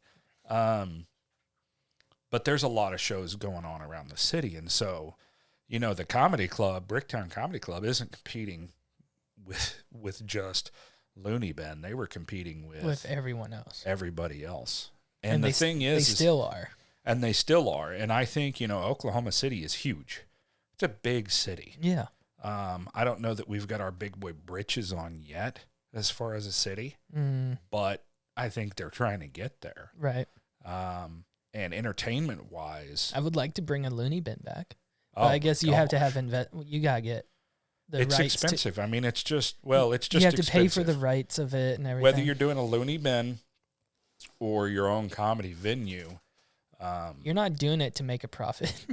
But there's a lot of shows going on around the city, and so the comedy club, Bricktown Comedy Club, isn't competing with just Looney Bin. They were competing with everyone else, everybody else. And the thing is, they still are. And they still are. And I think, Oklahoma City is huge. It's a big city. Yeah. I don't know that we've got our big boy britches on yet as far as a city, but I think they're trying to get there. Right. And entertainment wise, I would like to bring a Looney Bin back. But I guess you have to have you got to get it's expensive. It's just you have to pay for the rights of it and everything. Whether you're doing a Looney Bin or your own comedy venue, you're not doing it to make a profit.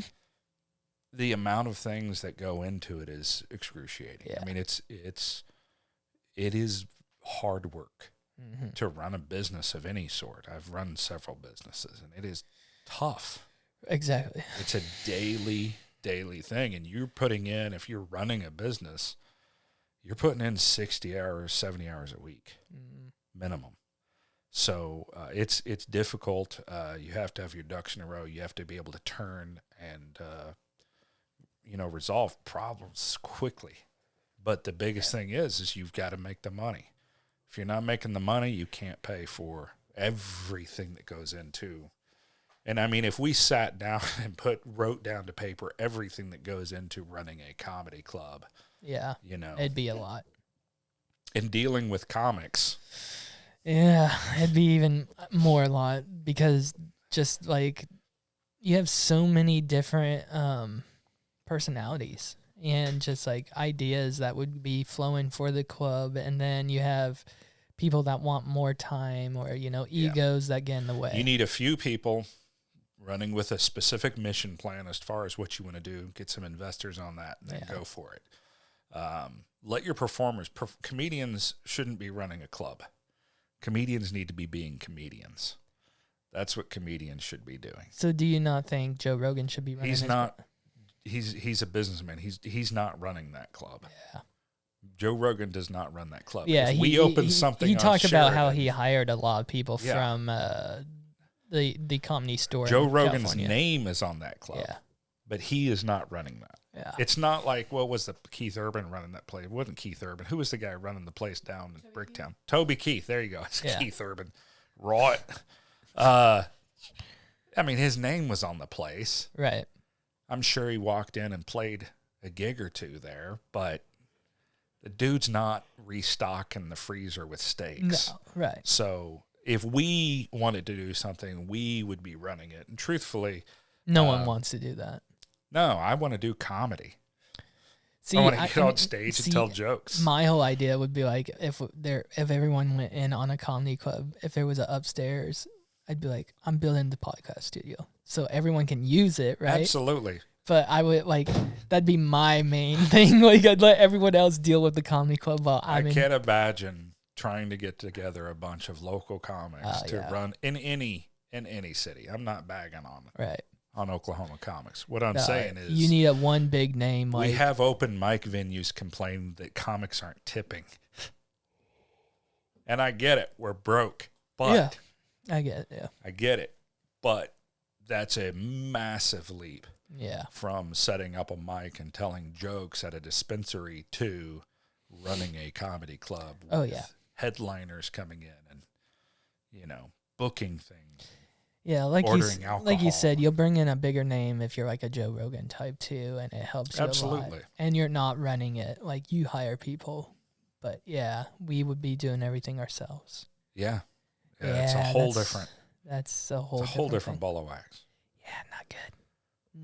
The amount of things that go into it is excruciating. Yeah. It is hard work to run a business of any sort. I've run several businesses, and it is tough. Exactly. It's a daily thing, and you're putting in, if you're running a business, you're putting in 60 hours, 70 hours a week minimum. So it's difficult. You have to have your ducks in a row. You have to be able to turn and resolve problems quickly. But the biggest thing is you've got to make the money. If you're not making the money, you can't pay for everything that goes into. And if we sat down and wrote down to paper everything that goes into running a comedy club, it'd be a lot. And dealing with comics. Yeah, it'd be even more a lot, because just like you have so many different personalities and just like ideas that would be flowing for the club, and then you have people that want more time or egos that get in the way. You need a few people running with a specific mission plan as far as what you want to do, get some investors on that, and then go for it. Let your performers, comedians shouldn't be running a club. Comedians need to be being comedians. That's what comedians should be doing. So do you not think Joe Rogan should be running he's a businessman. He's not running that club. Yeah. Joe Rogan does not run that club. Yeah, if we open something. He on talked about how Sheridan, he hired a lot of people Yeah. from the comedy store. Joe in Rogan's California. name is on that club. Yeah. But he is not running that. Yeah. It's not like, what was the Keith Urban running that place? It wasn't Keith Urban. Who was the guy running the place down in Bricktown? Toby Keith. There you go. It's Yeah. Keith Urban. Right. I mean, his name was on the place. Right. I'm sure he walked in and played a gig or two there, but the dude's not restocking the freezer with steaks. No, right. So if we wanted to do something, we would be running it. And truthfully, No one wants to do that. no, I want to do comedy. See, I want to get on stage and tell jokes. My whole idea would be like if everyone went in on a comedy club, if there was an upstairs, I'd be like, I'm building the podcast studio so everyone can use it, right? Absolutely. But I would that'd be my main thing. Like I'd let everyone else deal with the comedy club while I I'm can't imagine trying to get together a bunch of local comics to yeah. run in any city. I'm not bagging right on Oklahoma comics. What I'm saying is you need a one big name. we have open mic venues complaining that comics aren't tipping. And I get it. We're broke. But yeah, I get it. Yeah, I get it. But that's a massive leap. Yeah. From setting up a mic and telling jokes at a dispensary to running a comedy club with headliners coming in and, booking things. Yeah, like ordering you said, you'll bring in a bigger name if you're like a Joe Rogan type too, and it helps you Absolutely. a lot. And you're not running it. Like you hire people. But yeah, we would be doing everything ourselves. Yeah. Yeah, it's a whole different. That's a whole different ball of wax. Yeah, not good.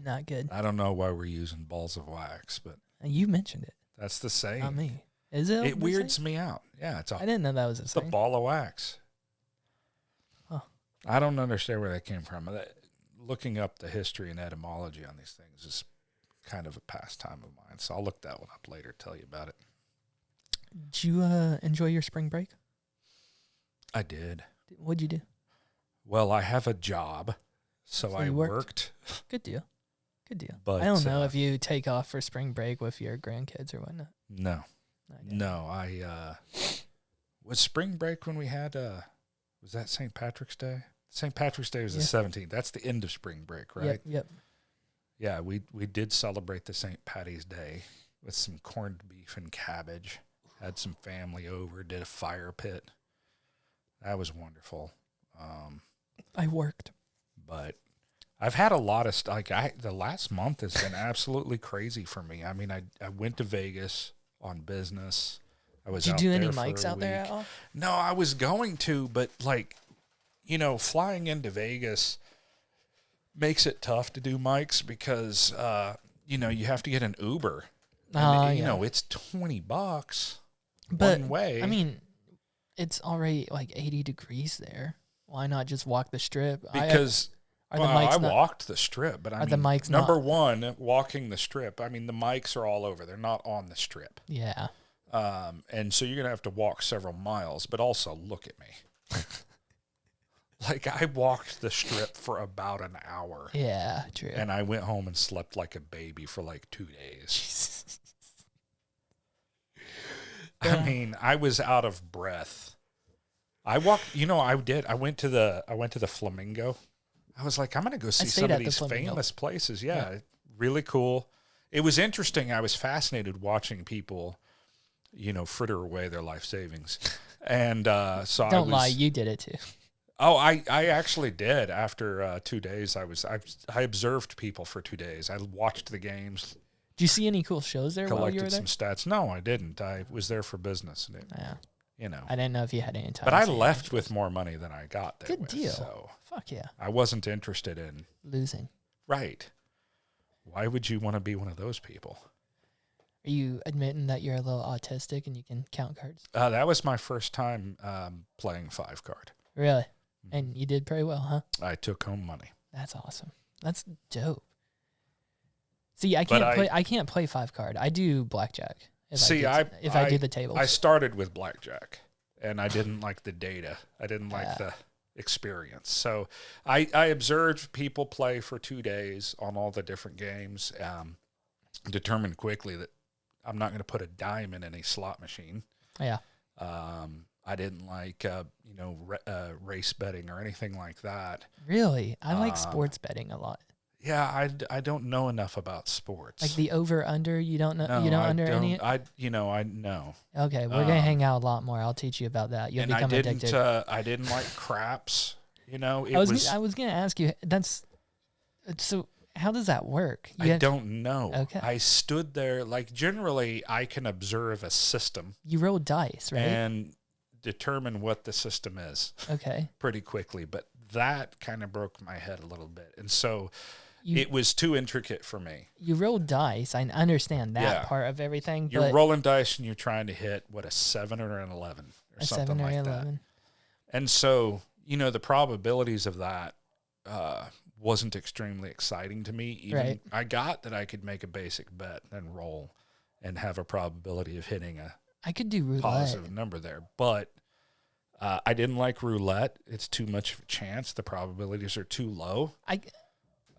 Not good. I don't know why we're using balls of wax, but you mentioned it. That's the saying. Not me. Is it? It weirds me out. Yeah, I didn't know that was a saying. The ball of wax. Huh. I don't understand where that came from. Looking up the history and etymology on these things is kind of a pastime of mine, so I'll look that one up later, tell you about it. Did you enjoy your spring break? I did. What'd you do? Well, I have a job, so I you worked. Good deal. Good deal. But, I don't know if you take off for spring break with your grandkids or whatnot. No. Was spring break when we had, was that St. Patrick's Day? St. Patrick's Day was the 17th. That's the end of spring break, right? Yep. Yeah, we did celebrate the St. Patty's Day with some corned beef and cabbage. Had some family over, did a fire pit. That was wonderful. I worked. But I've had a lot of the last month has been absolutely crazy for me. I mean, I went to Vegas on business. Did you do any mics out there at all? No, I was going to, but flying into Vegas makes it tough to do mics because you have to get an Uber. And, it's $20 one way. I mean, it's already like 80 degrees there. Why not just walk the strip? Because I walked the strip, but the mics number one, walking the strip. I mean, the mics are all over. They're not on the strip. Yeah. And so you're gonna have to walk several miles. But also, look at me. I walked the strip for about an hour. Yeah, true. And I went home and slept like a baby for 2 days. I mean, I was out of breath. I walked, I did. I went to the Flamingo. I was like, I'm going to go see some of these famous places. Yeah, really cool. It was interesting. I was fascinated watching people, fritter away their life savings. And so Don't lie, you did it too. Oh, I actually did. After 2 days, I observed people for 2 days. I watched the games. Did you see any cool shows there while you were there? Collected some stats. No, I didn't. I was there for business. I didn't know if you had any time. But I left with more money than I got there. Good deal. So fuck yeah. I wasn't interested in losing. Right. Why would you want to be one of those people? Are you admitting that you're a little autistic and you can count cards? That was my first time playing 5-card. Really? And you did pretty well, huh? I took home money. That's awesome. That's dope. See, I can't play 5-card. I do blackjack. If I do the tables. I started with blackjack, and I didn't like the data. I didn't like the experience. So I observed people play for 2 days on all the different games. determined quickly that I'm not going to put a dime in any slot machine. Yeah. I didn't like, race betting or anything like that. Really? I like sports betting a lot. Yeah, I don't know enough about sports. Like the over/under, you don't know. No, you don't I under don't. any. I know. Okay, we're gonna hang out a lot more. I'll teach you about that. You'll And become addicted. I didn't like craps. I was gonna ask you. So. How does that work? I don't know. Okay. I stood there. Like, generally, I can observe a system. You roll dice, right? And determine what the system is. Okay. Pretty quickly, but that kind of broke my head a little bit, and so it was too intricate for me. You roll dice. I understand that part of everything. You're rolling dice, and you're trying to hit a 7 or an 11 or something 7 or like 11. that. And so, the probabilities of that wasn't extremely exciting to me. Even I got that I could make a basic bet and roll and have a probability of hitting I could do roulette. Positive number there, but I didn't like roulette. It's too much of a chance. The probabilities are too low.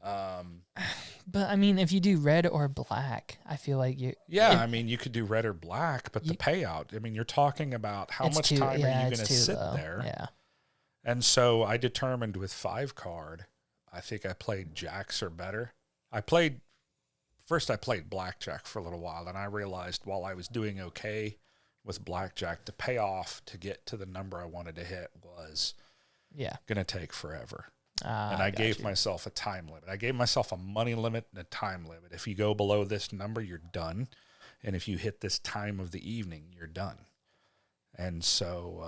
But I mean, if you do red or black, I feel like you. Yeah, I mean, you could do red or black, but the payout. I mean, you're talking about how much time are you going to sit there? Yeah. And so I determined with 5-card. I think I played jacks or better. I played blackjack for a little while, and I realized while I was doing okay with blackjack, the payoff to get to the number I wanted to hit was going to take forever. And I gave myself a time limit. I gave myself a money limit and a time limit. If you go below this number, you're done. And if you hit this time of the evening, you're done. And so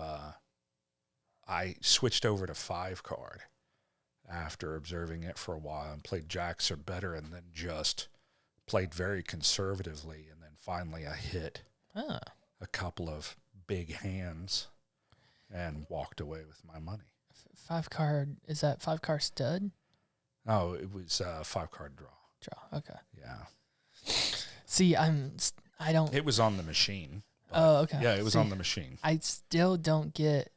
I switched over to 5-card. After observing it for a while and played jacks or better, and then just played very conservatively, and then finally I hit a couple of big hands and walked away with my money. 5-card, is that 5-card stud? Oh, it was 5-card draw. Okay. Yeah. See, I don't. It was on the machine. Oh, okay. Yeah, it was on the machine. I still don't get.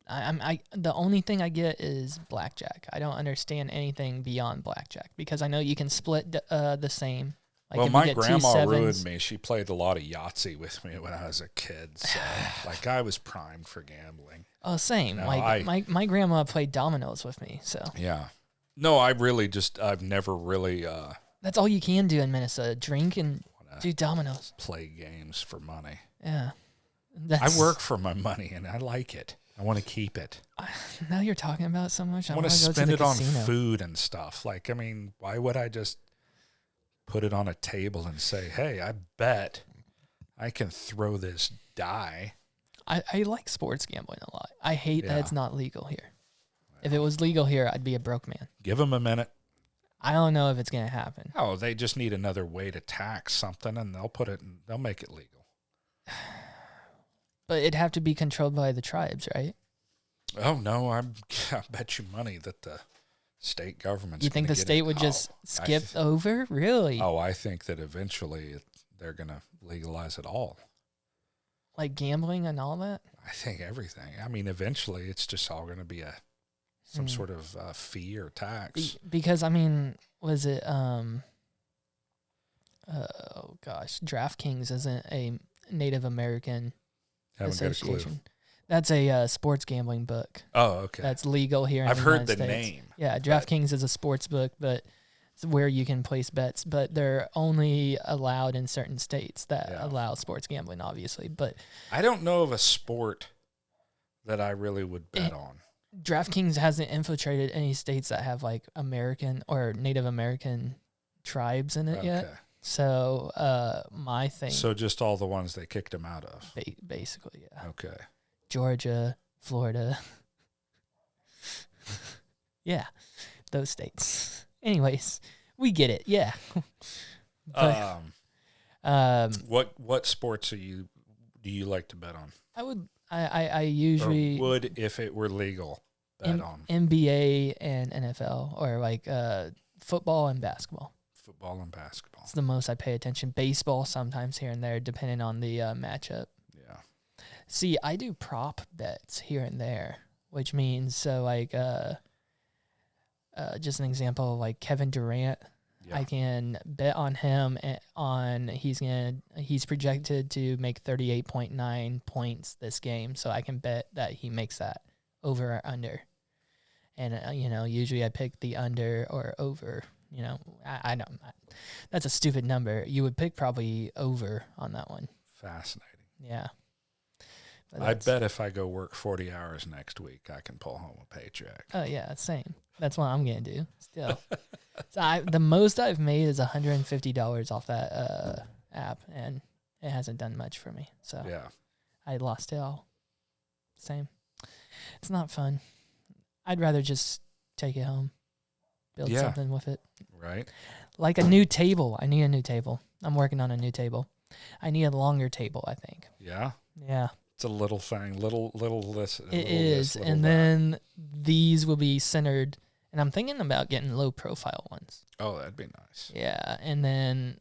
The only thing I get is blackjack. I don't understand anything beyond blackjack because I know you can split the same. Like well, my grandma ruined me. She played a lot of Yahtzee with me when I was a kid, so like I was primed for gambling. Oh, same. My grandma played dominoes with me, so yeah. No, I've never really. That's all you can do in Minnesota: drink and do dominoes. Play games for money. Yeah, I work for my money and I like it. I want to keep it. Now you're talking about so much. I want to spend it on food and stuff. Like, I mean, why would I just put it on a table and say, hey, I bet I can throw this die? I like sports gambling a lot. I hate that it's not legal here. If it was legal here, I'd be a broke man. Give them a minute. I don't know if it's going to happen. Oh, they just need another way to tax something, and they'll make it legal. But it'd have to be controlled by the tribes, right? Oh, no, I bet you money that the state government's. You think the state would just skip over? Really? Oh, I think that eventually they're going to legalize it all. Like gambling and all that? I think everything. I mean, eventually it's just all going to be some sort of fee or tax. Because, I mean, was it, DraftKings isn't a Native American association. That's a sports gambling book. Oh, okay. That's legal here in the United States. I've heard the name. Yeah, DraftKings is a sports book, but it's where you can place bets, but they're only allowed in certain states that allow sports gambling, obviously. But I don't know of a sport that I really would bet on. DraftKings hasn't infiltrated any states that have like American or Native American tribes in it yet. So my thing. So just all the ones they kicked him out of. Basically, yeah. Okay. Georgia, Florida. Yeah, those states. Anyways, we get it. Yeah. But, what sports do you like to bet on? I usually would if it were legal bet on NBA and NFL or like football and basketball. Football and basketball. It's the most I pay attention. Baseball sometimes here and there, depending on the matchup. Yeah. See, I do prop bets here and there, which means so like just an example, like Kevin Durant Yeah. I can bet on him he's projected to make 38.9 points this game, so I can bet that he makes that over or under. And usually I pick the under or over. I don't. That's a stupid number. You would pick probably over on that one. Fascinating. Yeah. I bet if I go work 40 hours next week, I can pull home a paycheck. Oh yeah, same. That's what I'm gonna do. Still, so the most I've made is $150 off that app, and it hasn't done much for me. So yeah, I lost it all. Same. It's not fun. I'd rather just take it home, build something with it. Right. Like a new table. I need a new table. I'm working on a new table. I need a longer table, I think. Yeah. Yeah. It's a little thing, little this. It is, and then these will be centered. And I'm thinking about getting low profile ones. Oh, that'd be nice. Yeah, and then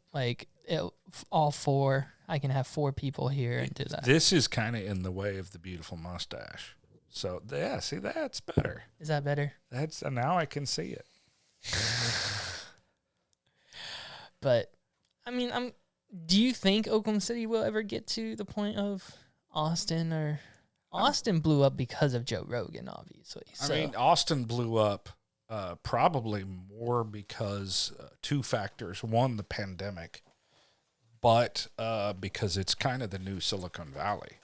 all four. I can have 4 people here and do that. This is kind of in the way of the beautiful mustache. So yeah, see, that's better. Is that better? That's now I can see it. But I mean, do you think Oklahoma City will ever get to the point of Austin? Or Austin blew up because of Joe Rogan, obviously. I mean, Austin blew up probably more because 2 factors. One, the pandemic, but because it's kind of the new Silicon Valley.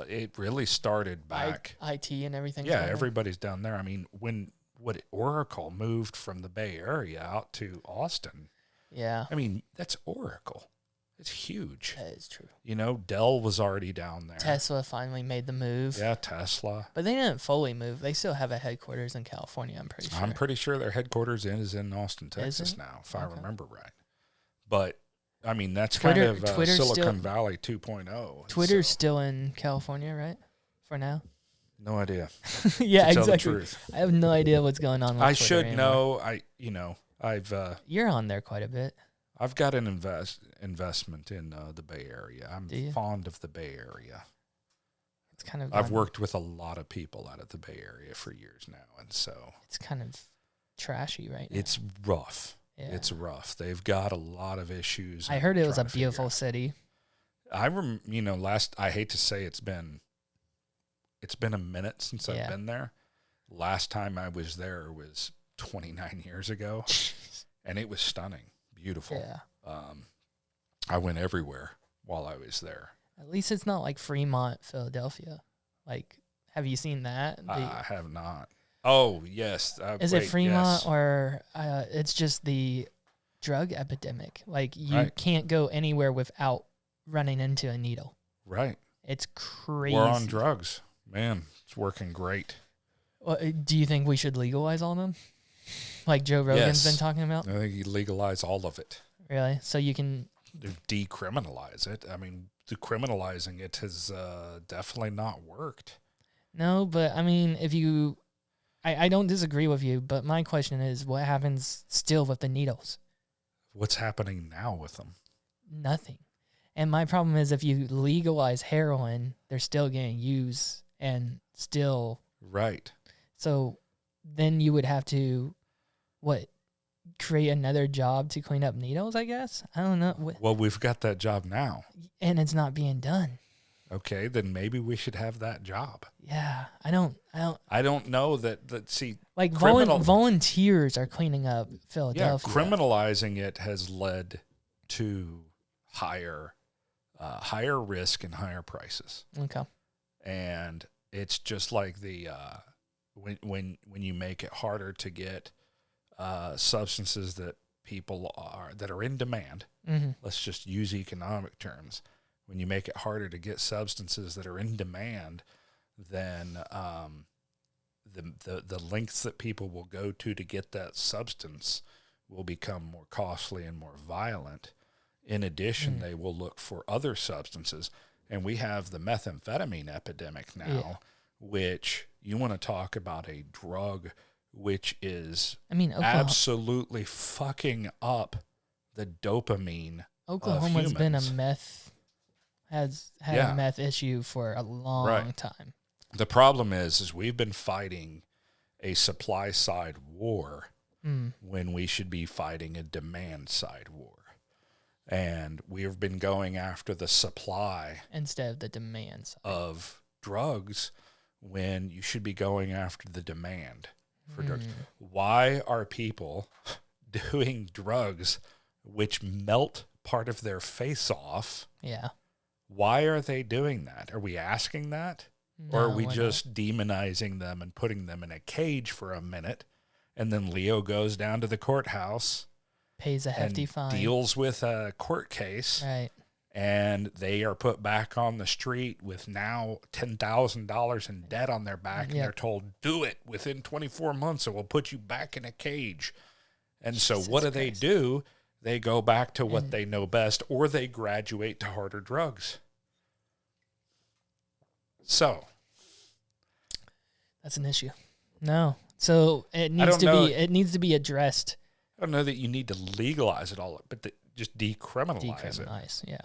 It really started back. IT and everything. Yeah, everybody's down there. I mean, when Oracle moved from the Bay Area out to Austin. Yeah. I mean, that's Oracle. It's huge. That is true. Dell was already down there. Tesla finally made the move. Yeah, Tesla. But they didn't fully move. They still have a headquarters in California, I'm pretty sure. I'm pretty sure their headquarters is in Austin, Texas now, if I remember right. But, I mean, that's kind of Silicon Valley 2.0. Twitter's still in California, right? For now? No idea. Yeah, to tell the exactly. truth. I have no idea what's going on with I Twitter should anymore. know. I've You're on there quite a bit. I've got an investment in the Bay Area. I'm fond of the Bay Area. It's kind of. I've worked with a lot of people out of the Bay Area for years now, and so it's kind of trashy right now. It's rough. Yeah. It's rough. They've got a lot of issues. I heard it was a beautiful city. I hate to say it's been a minute since I've been there. Last time I was there was 29 years ago, and it was stunning. Beautiful. Yeah. I went everywhere while I was there. At least it's not like Fremont, Philadelphia. Like, have you seen that? I have not. Oh, yes. Is it Fremont or it's just the drug epidemic? Like, you can't go anywhere without running into a needle. Right. It's crazy. We're on drugs. Man, it's working great. Well, do you think we should legalize all of them? Like Joe Rogan's been talking about? I think you legalize all of it. Really? So you can decriminalize it. I mean, decriminalizing it has definitely not worked. No, but I mean, if you... I don't disagree with you, but my question is, what happens still with the needles? What's happening now with them? Nothing. And my problem is, if you legalize heroin, they're still getting used and still... Right. So then you would have to, create another job to clean up needles, I guess? I don't know. Well, we've got that job now. And it's not being done. Okay, then maybe we should have that job. Yeah, I don't know that see, like volunteers are cleaning up Philadelphia. Yeah, criminalizing it has led to higher risk and higher prices. Okay. And it's just like the when you make it harder to get substances that are in demand. Mm-hmm. Let's just use economic terms. When you make it harder to get substances that are in demand, then the lengths that people will go to get that substance will become more costly and more violent. In addition, they will look for other substances. And we have the methamphetamine epidemic now, which you want to talk about a drug which is absolutely fucking up the dopamine. Oklahoma's been a meth a meth issue for a long time. The problem is we've been fighting a supply side war when we should be fighting a demand side war. And we've been going after the supply instead of the demand side of drugs when you should be going after the demand for drugs. Why are people doing drugs which melt part of their face off? Yeah. Why are they doing that? Are we asking that? No, or are we we're just demonizing them and putting them in a cage for a minute? And then Leo goes down to the courthouse, pays a hefty fine, deals with a court case. Right. And they are put back on the street with now $10,000 in debt on their back. And they're told, do it within 24 months or we'll put you back in a cage. And so what do? They go back to what they know best, or they graduate to harder drugs. So that's an issue. No. So it needs to be addressed. I don't know that you need to legalize it all, but just decriminalize it. Yeah.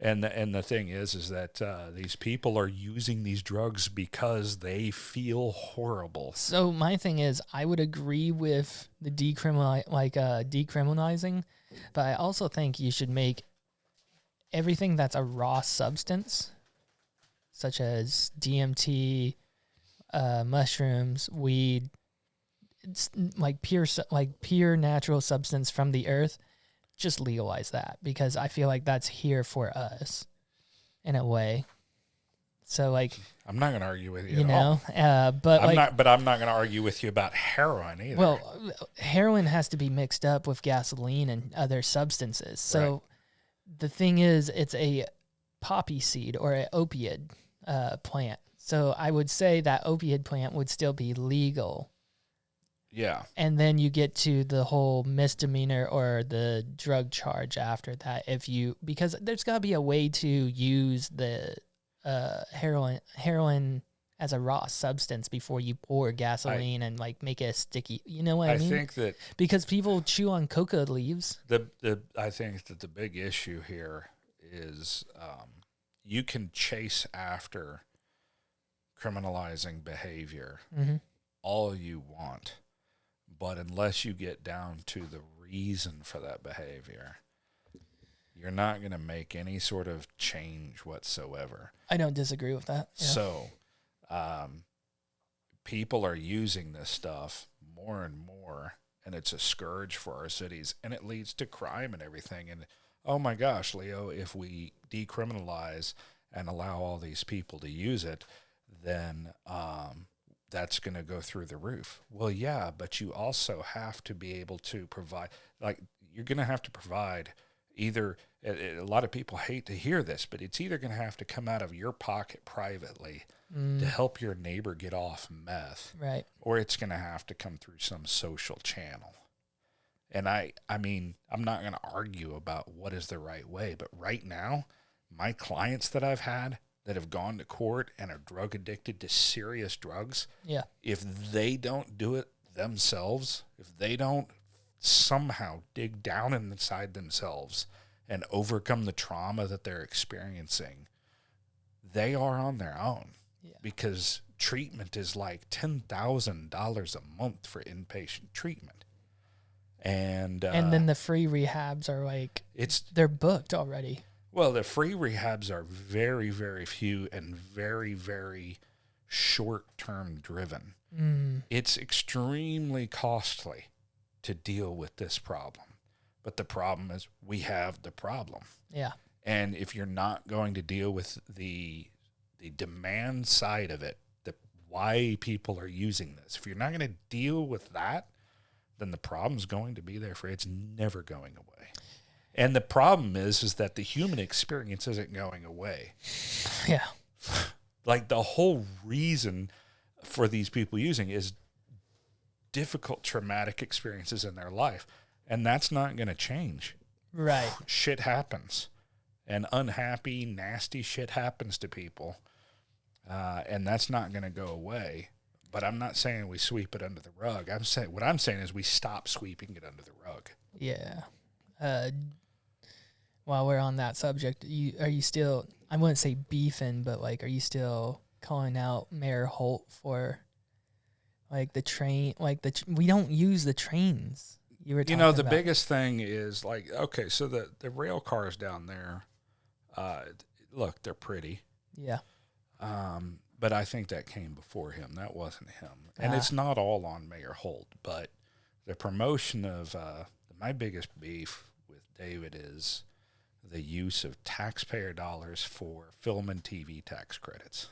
And the thing is that these people are using these drugs because they feel horrible. So my thing is, I would agree with the decriminalizing, but I also think you should make everything that's a raw substance, such as DMT, mushrooms, weed, it's like pure natural substance from the earth. Just legalize that, because I feel like that's here for us in a way. So like, I'm not going to argue with you. You know, but I'm not going to argue with you about heroin either. Well, heroin has to be mixed up with gasoline and other substances. So the thing is, it's a poppy seed or an opiate plant. So I would say that opiate plant would still be legal. Yeah. And then you get to the whole misdemeanor or the drug charge after that. Because there's got to be a way to use the heroin as a raw substance before you pour gasoline and like make it sticky. You know what I mean? I think that because people chew on coca leaves. I think that the big issue here is you can chase after criminalizing behavior all you want. But unless you get down to the reason for that behavior, you're not going to make any sort of change whatsoever. I don't disagree with that. Yeah. So people are using this stuff more and more, and it's a scourge for our cities, and it leads to crime and everything. And, oh, my gosh, Leo, if we decriminalize and allow all these people to use it, then that's going to go through the roof. Well, yeah, but you also have to be able to provide, like, you're going to have to provide either, a lot of people hate to hear this, but it's either going to have to come out of your pocket privately to help your neighbor get off meth, right? Or it's going to have to come through some social channel. And I mean, I'm not going to argue about what is the right way, but right now, my clients that I've had that have gone to court and are drug addicted to serious drugs, if they don't do it themselves, if they don't somehow dig down inside themselves and overcome the trauma that they're experiencing, they are on their own. Because treatment is like $10,000 a month for inpatient treatment. And then the free rehabs are like, they're booked already. Well, the free rehabs are very, very few and very, very short-term driven. It's extremely costly to deal with this problem. But the problem is we have the problem. Yeah. And if you're not going to deal with the demand side of it, why people are using this, if you're not going to deal with that, then the problem's going to be there it's never going away. And the problem is that the human experience isn't going away. Yeah. Like the whole reason for these people using is difficult, traumatic experiences in their life. And that's not going to change. Right. Shit happens. And unhappy, nasty shit happens to people. And that's not going to go away. But I'm not saying we sweep it under the rug. What I'm saying is we stop sweeping it under the rug. Yeah. While we're on that subject, are you still, I wouldn't say beefing, but like, are you still calling out Mayor Holt for Like the train, we don't use the trains. You were talking the about. biggest thing is like, okay, so the rail cars down there, look, they're pretty. Yeah. But I think that came before him. That wasn't him. And it's not all on Mayor Holt, but the promotion of my biggest beef with David is the use of taxpayer dollars for film and TV tax credits,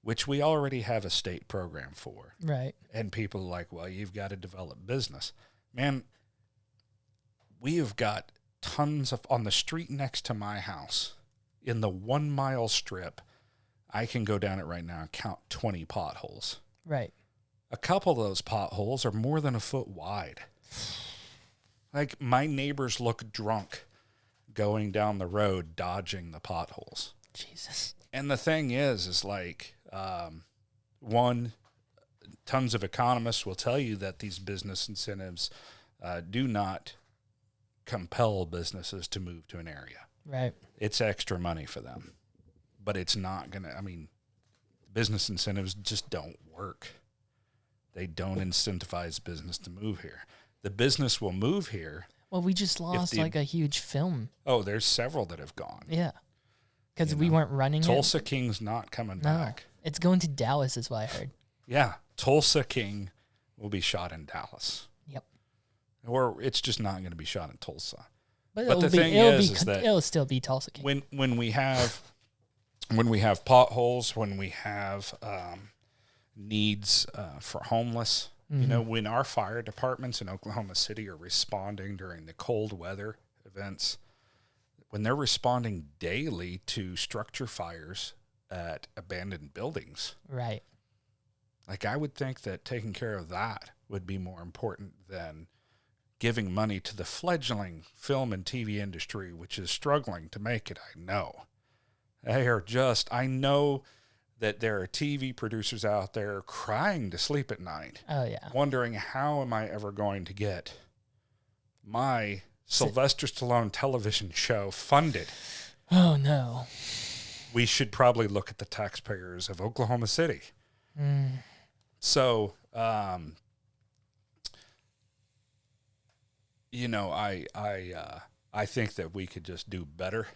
which we already have a state program for. Right. And people are like, well, you've got to develop business. Man, we have got tons of, on the street next to my house, in the 1 mile strip, I can go down it right now and count 20 potholes. Right. A couple of those potholes are more than a foot wide. Like, my neighbors look drunk going down the road, dodging the potholes. Jesus. And the thing is like, one, tons of economists will tell you that these business incentives do not compel businesses to move to an area. Right. It's extra money for them. But it's not going to, business incentives just don't work. They don't incentivize business to move here. The business will move here. Well, we just lost a huge film. Oh, there's several that have gone. Yeah. Because we weren't running Tulsa King's not coming back. It's going to Dallas is what I heard. Yeah. Tulsa King will be shot in Dallas. Yep. Or it's just not going to be shot in Tulsa. But the thing is that it'll still be Tulsa King. When we have potholes, when we have needs for homeless, when our fire departments in Oklahoma City are responding during the cold weather events, when they're responding daily to structure fires at abandoned buildings. Right. Like, I would think that taking care of that would be more important than giving money to the fledgling film and TV industry, which is struggling to make it, I know. I know that there are TV producers out there crying to sleep at night. Oh, yeah. Wondering, how am I ever going to get my Sylvester Stallone television show funded? Oh, no. We should probably look at the taxpayers of Oklahoma City. So, I think that we could just do better.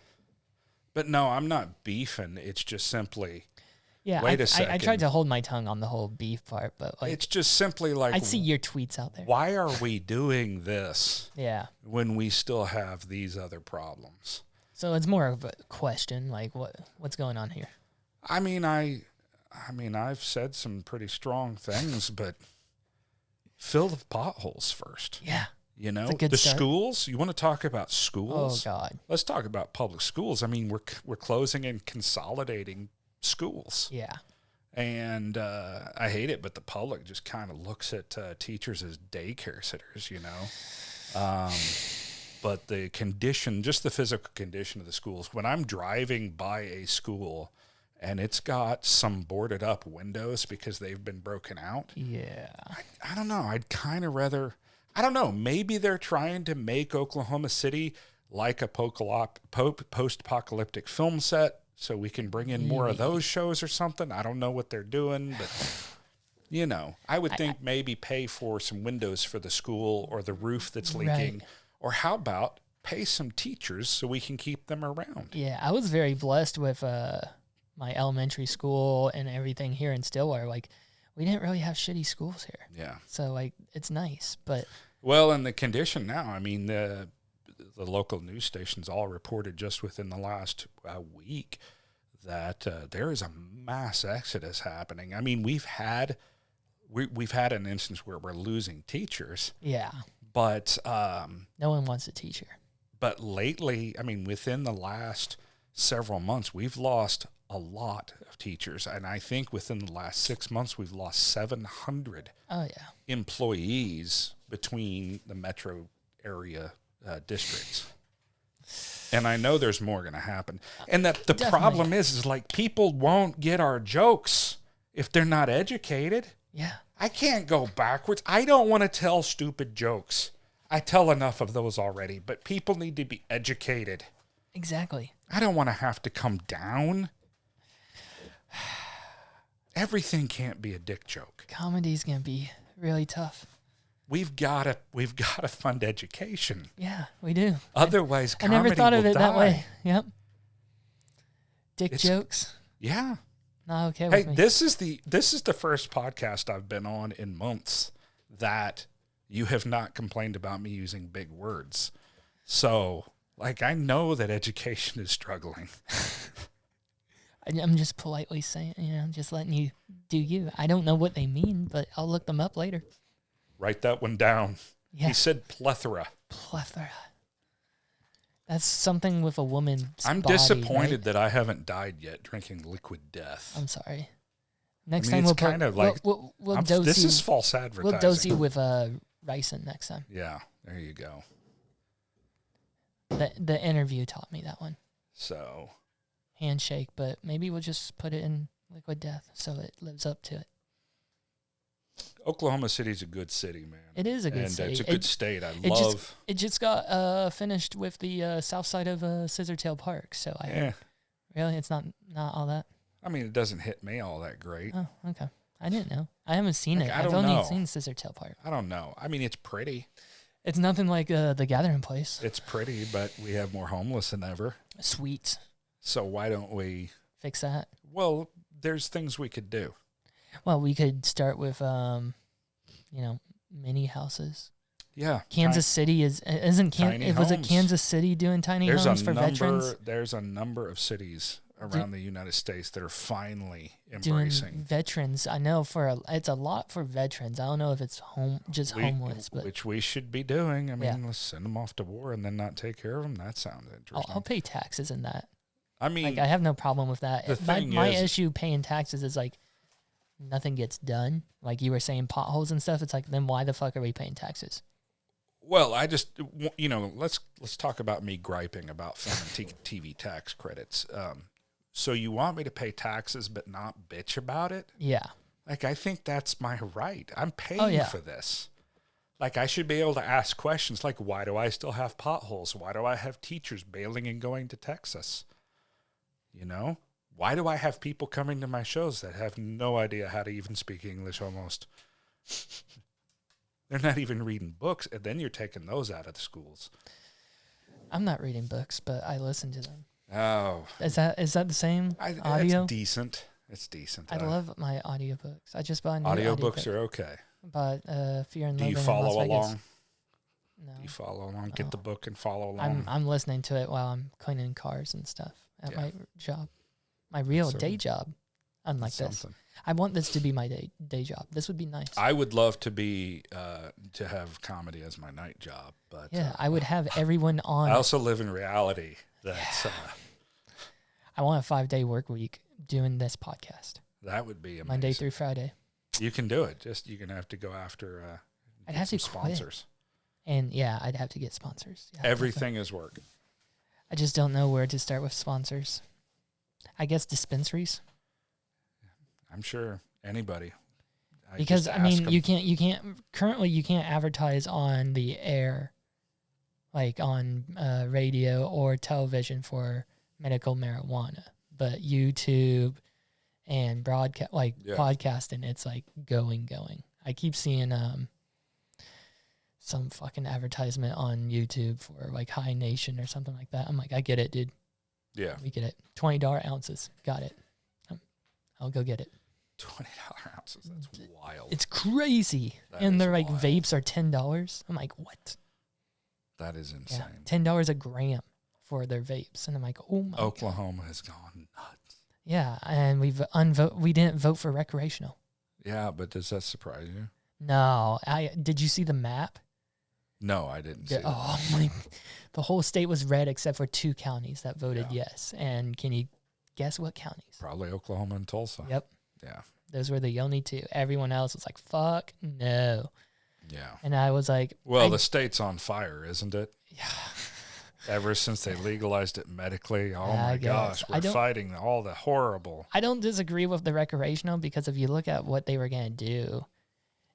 But no, I'm not beefing. It's just simply, wait a second. I tried to hold my tongue on the whole beef part, but it's just simply like, I see your tweets out there. Why are we doing this? Yeah. When we still have these other problems? So it's more of a question, like what's going on here? I've said some pretty strong things, but fill the potholes first. Yeah. The schools, you want to talk about schools? Oh, God. Let's talk about public schools. We're closing and consolidating schools. Yeah. And I hate it, but the public just kind of looks at teachers as daycare sitters, But the condition, just the physical condition of the schools, when I'm driving by a school and it's got some boarded up windows because they've been broken out. Yeah. I don't know. I'd kind of rather... I don't know. Maybe they're trying to make Oklahoma City like a post-apocalyptic film set so we can bring in more of those shows or something. I don't know what they're doing, but, I would think maybe pay for some windows for the school or the roof that's leaking. Right. Or how about pay some teachers so we can keep them around? Yeah, I was very blessed with my elementary school and everything here in Stillwater. Like, we didn't really have shitty schools here. Yeah. So, it's nice, but... Well, and the condition now, the local news stations all reported just within the last week that there is a mass exodus happening. we've had an instance where we're losing teachers. Yeah. But... no one wants a teacher. But lately, within the last several months, we've lost a lot of teachers, and I think within the last 6 months we've lost 700 employees between the metro area districts. And I know there's more going to happen. And that the problem is like, people won't get our jokes if they're not educated. Yeah. I can't go backwards. I don't want to tell stupid jokes. I tell enough of those already, but people need to be educated. Exactly. I don't want to have to come down. Everything can't be a dick joke. Comedy's gonna be really tough. We've got to fund education. Yeah, we do. Otherwise, I never thought of it that way. Yep. Dick It's- jokes. Yeah. Not okay Hey, with me. this is the first podcast I've been on in months that you have not complained about me using big words. So, like, I know that education is struggling. I'm just politely saying, just letting you do you. I don't know what they mean, but I'll look them up later. Write that one down. Yeah. He said plethora. Plethora. That's something with a woman's I'm body, disappointed right? that I haven't died yet drinking liquid death. I'm sorry. Next I mean, time it's kind of like we'll dose this you. is false advertising. We'll dose you with ricin next time. Yeah, there you go. The interview taught me that one. So Handshake, but maybe we'll just put it in liquid death so it lives up to it. Oklahoma City's a good city, man. It is a good and city. It's a good state. I It love. It just got finished with the south side of Scissortail Park, so really it's not all that. I mean, it doesn't hit me all that great. Oh, okay. I didn't know. I haven't seen Like, it. I I've don't only know. seen Scissortail Park. I don't know. I mean, it's pretty. It's nothing like the Gathering Place. It's pretty, but we have more homeless than ever. Sweet. So why don't we Fix that. Well, there's things we could do. Well, we could start with mini houses. Yeah. Kansas City isn't tiny it was it homes. Kansas City doing tiny homes for veterans? There's a number of cities around the United States that are finally Doing embracing veterans. I know it's a lot for veterans. I don't know if it's homeless, but which we should be doing. I mean, Yeah. let's send them off to war and then not take care of them. That sounds interesting. I'll pay taxes in that. I mean, I have no problem with that. the thing My is- issue paying taxes is like nothing gets done. Like you were saying, potholes and stuff. It's like, then why the fuck are we paying taxes? Well, I just let's talk about me griping about film and TV tax credits. So you want me to pay taxes but not bitch about it? Yeah. Like, I think that's my right. I'm paying for this. Like, I should be able to ask questions like, why do I still have potholes? Why do I have teachers bailing and going to Texas? You know? Why do I have people coming to my shows that have no idea how to even speak English almost? They're not even reading books, and then you're taking those out of the schools. I'm not reading books, but I listen to them. Oh. Is that the same audio? It's decent. It's decent. I love my audiobooks. I just bought a new Audiobooks are okay. Bought Fear and Do Loathing you in follow Las Vegas. along? No. Do you follow along? Get the book and follow along. I'm listening to it while I'm cleaning cars and stuff at my job. My real day job. Unlike this. I want this to be my day job. This would be nice. I would love to be to have comedy as my night job, but yeah, I would have everyone on. I also live in reality. That's I want a 5-day work week doing this podcast. That would be amazing. Monday through Friday. You can do it. Just you're gonna have to go after. I'd have to sponsors. Quit. And yeah, I'd have to get sponsors. Yeah, everything is work. I just don't know where to start with sponsors. I guess dispensaries. I'm sure anybody. Because I mean, you can't advertise on the air, like on radio or television for medical marijuana, but YouTube and broadcast, podcasting, it's like going. I keep seeing some fucking advertisement on YouTube for like High Nation or something like that. I'm like, I get it, dude. Yeah, we get it. $20 ounces, got it. I'll go get it. $20 ounces. That's wild. It's crazy. And they're like, wild. Vapes are $10. I'm like, what? That is insane. Yeah, $10 a gram for their vapes. And I'm like, oh my Oklahoma God. has gone nuts. Yeah, and we didn't vote for recreational. Yeah, but does that surprise you? No. Did you see the map? No, I didn't see Oh my, the whole state was red except for 2 counties that voted yes. And can you guess what counties? Probably Oklahoma and Tulsa. Yep. Yeah. Those were the only 2. Everyone else was like, fuck no. Yeah. And I was like... Well, the state's on fire, isn't it? Yeah. Ever since they legalized it medically, oh my gosh, we're fighting all the horrible... I don't disagree with the recreational because if you look at what they were going to do,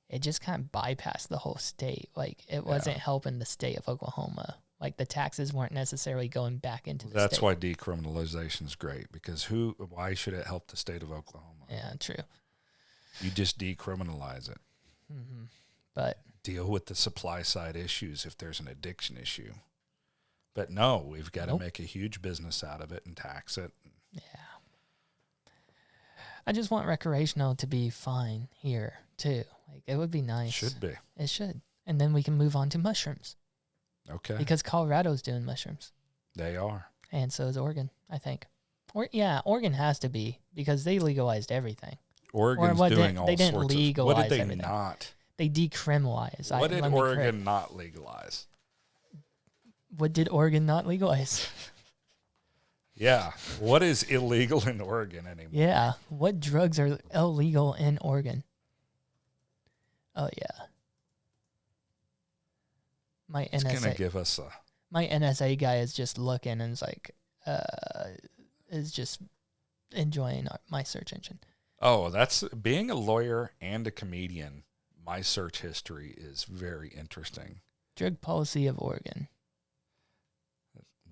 it just kind of bypassed the whole state. Like, it wasn't helping the state of Oklahoma. Like, the taxes weren't necessarily going back into the state. That's why decriminalization is great, because why should it help the state of Oklahoma? Yeah, true. You just decriminalize it. But deal with the supply side issues if there's an addiction issue. But no, we've got to make a huge business out of it and tax it. Yeah. I just want recreational to be fine here too. Like it would be nice. Should be. It should. And then we can move on to mushrooms. Okay. Because Colorado's doing mushrooms. They are. And so is Oregon, I think. Oregon has to be because they legalized everything. Oregon's doing all sorts of. They didn't legalize What did they everything. not? They decriminalized. What did Oregon not legalize? What did Oregon not legalize? Yeah. What is illegal in Oregon anymore? Yeah. What drugs are illegal in Oregon? Oh, yeah. My It's NSA. going to give us a... My NSA guy is just looking and is like, is just enjoying my search engine. Oh, that's... Being a lawyer and a comedian, my search history is very interesting. Drug policy of Oregon.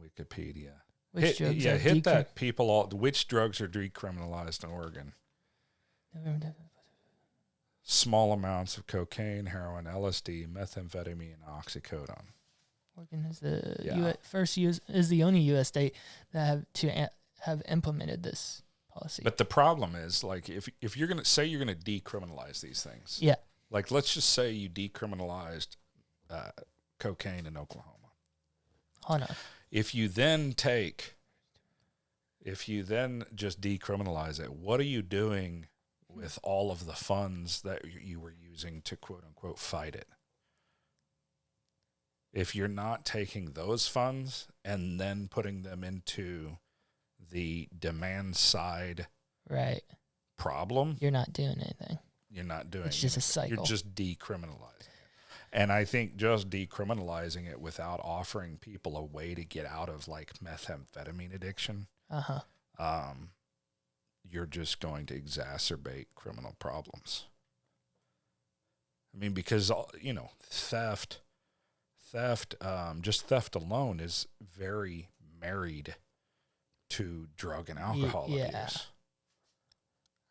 Wikipedia. Which drugs are hit that people all. Which drugs are decriminalized in Oregon? Small amounts of cocaine, heroin, LSD, methamphetamine, and oxycodone. Oregon is is the only U.S. state that have implemented this policy. But the problem is, like, if you're gonna say you're gonna decriminalize these things, yeah. Like, let's just say you decriminalized cocaine in Oklahoma. Hold on. If you then just decriminalize it, what are you doing with all of the funds that you were using to quote unquote fight it? If you're not taking those funds and then putting them into the demand side problem, you're not doing anything. You're not doing It's just a cycle. You're just decriminalizing. And I think just decriminalizing it without offering people a way to get out of like methamphetamine addiction, you're just going to exacerbate criminal problems. I mean, because, theft, just theft alone is very married to drug and alcohol abuse.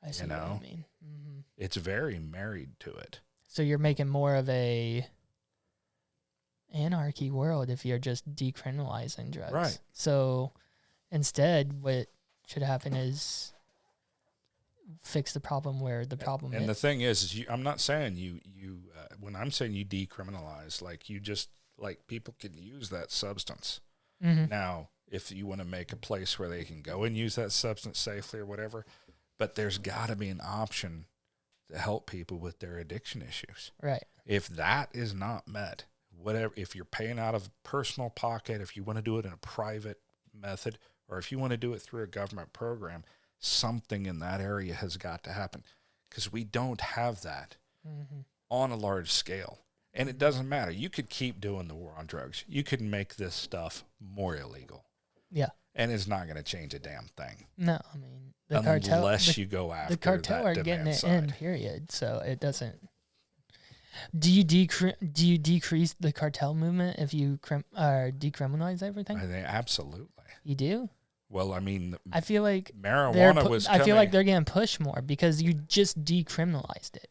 I see what you mean. Mm-hmm. It's very married to it. So you're making more of a anarchy world if you're just decriminalizing drugs. Right. So instead, what should happen is fix the problem where the problem is. And the thing is I'm not saying you when I'm saying you decriminalize, like you just, like people can use that substance. Mm-hmm. Now, if you want to make a place where they can go and use that substance safely or whatever, but there's got to be an option to help people with their addiction issues. Right. If that is not met, whatever, if you're paying out of personal pocket, if you want to do it in a private method, or if you want to do it through a government program, something in that area has got to happen, because we don't have that on a large scale. And it doesn't matter. You could keep doing the war on drugs. You could make this stuff more illegal. Yeah. And it's not going to change a damn thing. No, I mean, unless you go after the cartel that are getting it side. in, period. So it doesn't. Do you decrease the cartel movement if you decriminalize everything? I think absolutely. You do? Well, I mean, I feel like marijuana was. I feel like they're getting pushed more because you just decriminalized it.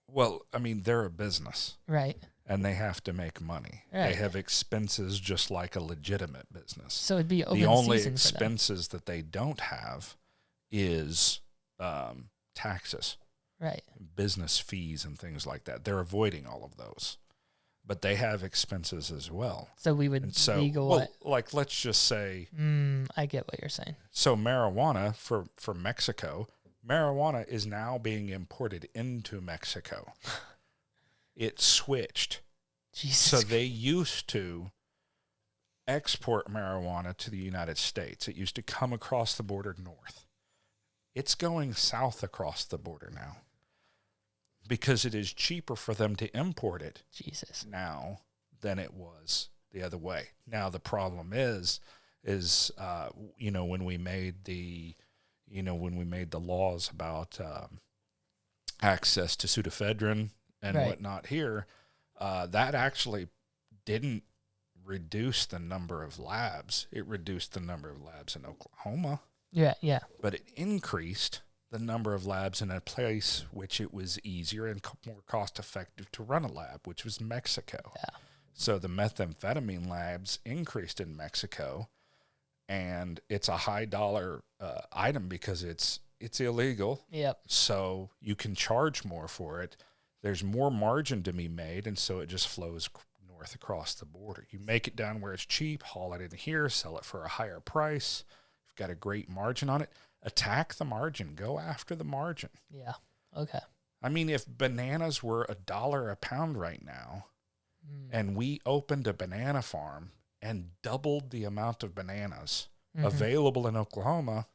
Well, I mean, they're a business, right? And they have to make money. Right. They have expenses just like a legitimate business. So it'd be open the only season expenses that they don't have is taxes, right? Business fees and things like that. They're avoiding all of those, but they have expenses as well. So we would like let's just say, I get what you're saying. So marijuana for Mexico, marijuana is now being imported into Mexico. It switched. Jesus. So they used to export marijuana to the United States. It used to come across the border north. It's going south across the border now because it is cheaper for them to import it now than it was the other way. Now, the problem is when we made the laws about access to pseudoephedrine and whatnot here, that actually didn't reduce the number of labs. It reduced the number of labs in Oklahoma. Yeah. But it increased the number of labs in a place which it was easier and more cost effective to run a lab, which was Mexico. Yeah. So the methamphetamine labs increased in Mexico, and it's a high dollar item because it's illegal. Yep. So you can charge more for it. There's more margin to be made, and so it just flows north across the border. You make it down where it's cheap, haul it in here, sell it for a higher price. You've got a great margin on it. Attack the margin. Go after the margin. Yeah. Okay. I mean, if bananas were $1 a pound right now, and we opened a banana farm and doubled the amount of bananas available in Oklahoma,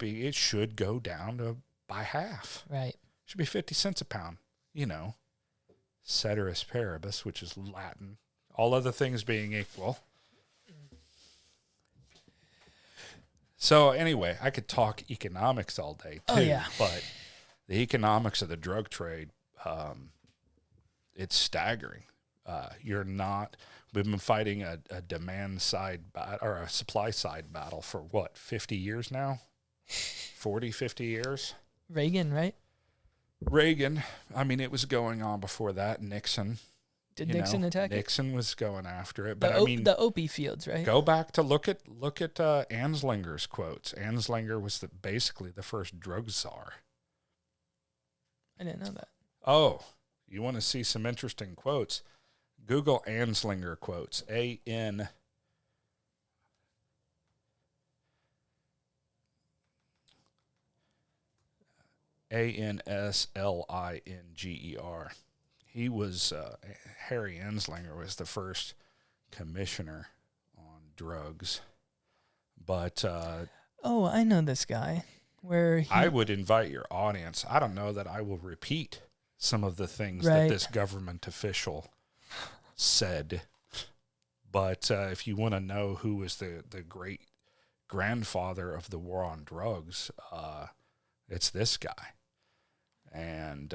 it should go down by half. Right. Should be 50 cents a pound. You know, ceteris paribus, which is Latin. All other things being equal. So anyway, I could talk economics all day too. Oh, yeah. But the economics of the drug trade, it's staggering. We've been fighting a demand side or a supply side battle for what, 50 years now? 40, 50 years? Reagan, right? Reagan. I mean, it was going on before that. Nixon. Did Nixon attack it? Nixon was going after it. But the Opie fields, right? Go back to look at Anslinger's quotes. Anslinger was basically the first drug czar. I didn't know that. Oh, you want to see some interesting quotes? Google Anslinger quotes. A-N... Anslinger. He was, Harry Anslinger was the first commissioner on drugs. But, oh, I know this guy. I would invite your audience. I don't know that I will repeat some of the things that this government official said. But if you want to know who was the great grandfather of the war on drugs, it's this guy. And,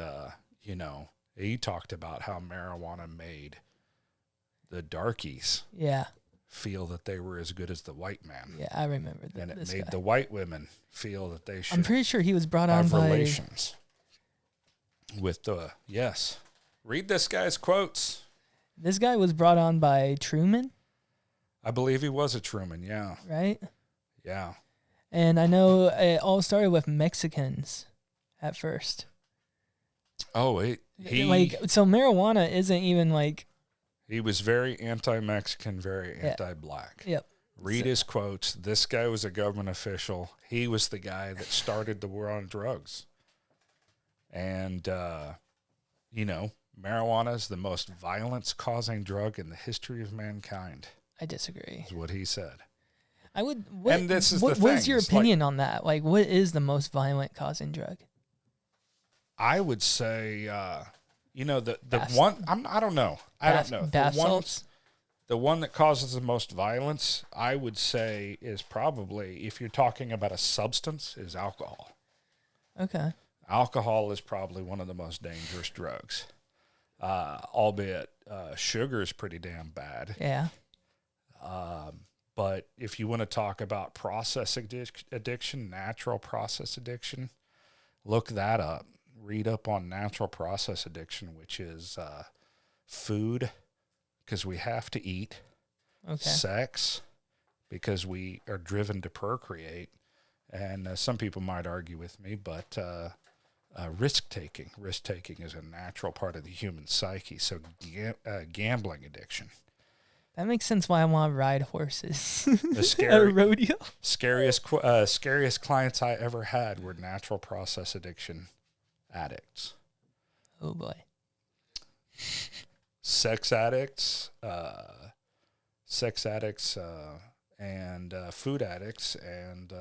he talked about how marijuana made the darkies feel that they were as good as the white man. Yeah, I remember that. And it made the white women feel that they should I'm pretty sure he was brought on by... relations with the... Yes. Read this guy's quotes. This guy was brought on by Truman? I believe he was a Truman, yeah. Right? Yeah. And I know it all started with Mexicans at first. Oh, so marijuana isn't even like... He was very anti-Mexican, very anti-black. Yep. Read his quotes. This guy was a government official. He was the guy that started the war on drugs. And, marijuana is the most violence-causing drug in the history of mankind. I disagree. Is what he said. I would... and this is the thing. What's your opinion on that? Like, what is the most violent causing drug? I would say, the one, I don't know. I don't know. Bath salts? The one that causes the most violence, I would say, is probably, if you're talking about a substance, is alcohol. Okay. Alcohol is probably one of the most dangerous drugs. Albeit sugar is pretty damn bad. Yeah. But if you want to talk about process addiction, natural process addiction, look that up. Read up on natural process addiction, which is food, because we have to eat. Okay. Sex, because we are driven to procreate. And some people might argue with me, but risk-taking. Risk-taking is a natural part of the human psyche. So gambling addiction. That makes sense why I want to ride horses. The a rodeo. Scariest clients I ever had were natural process addiction addicts. Oh boy. Sex addicts, and food addicts and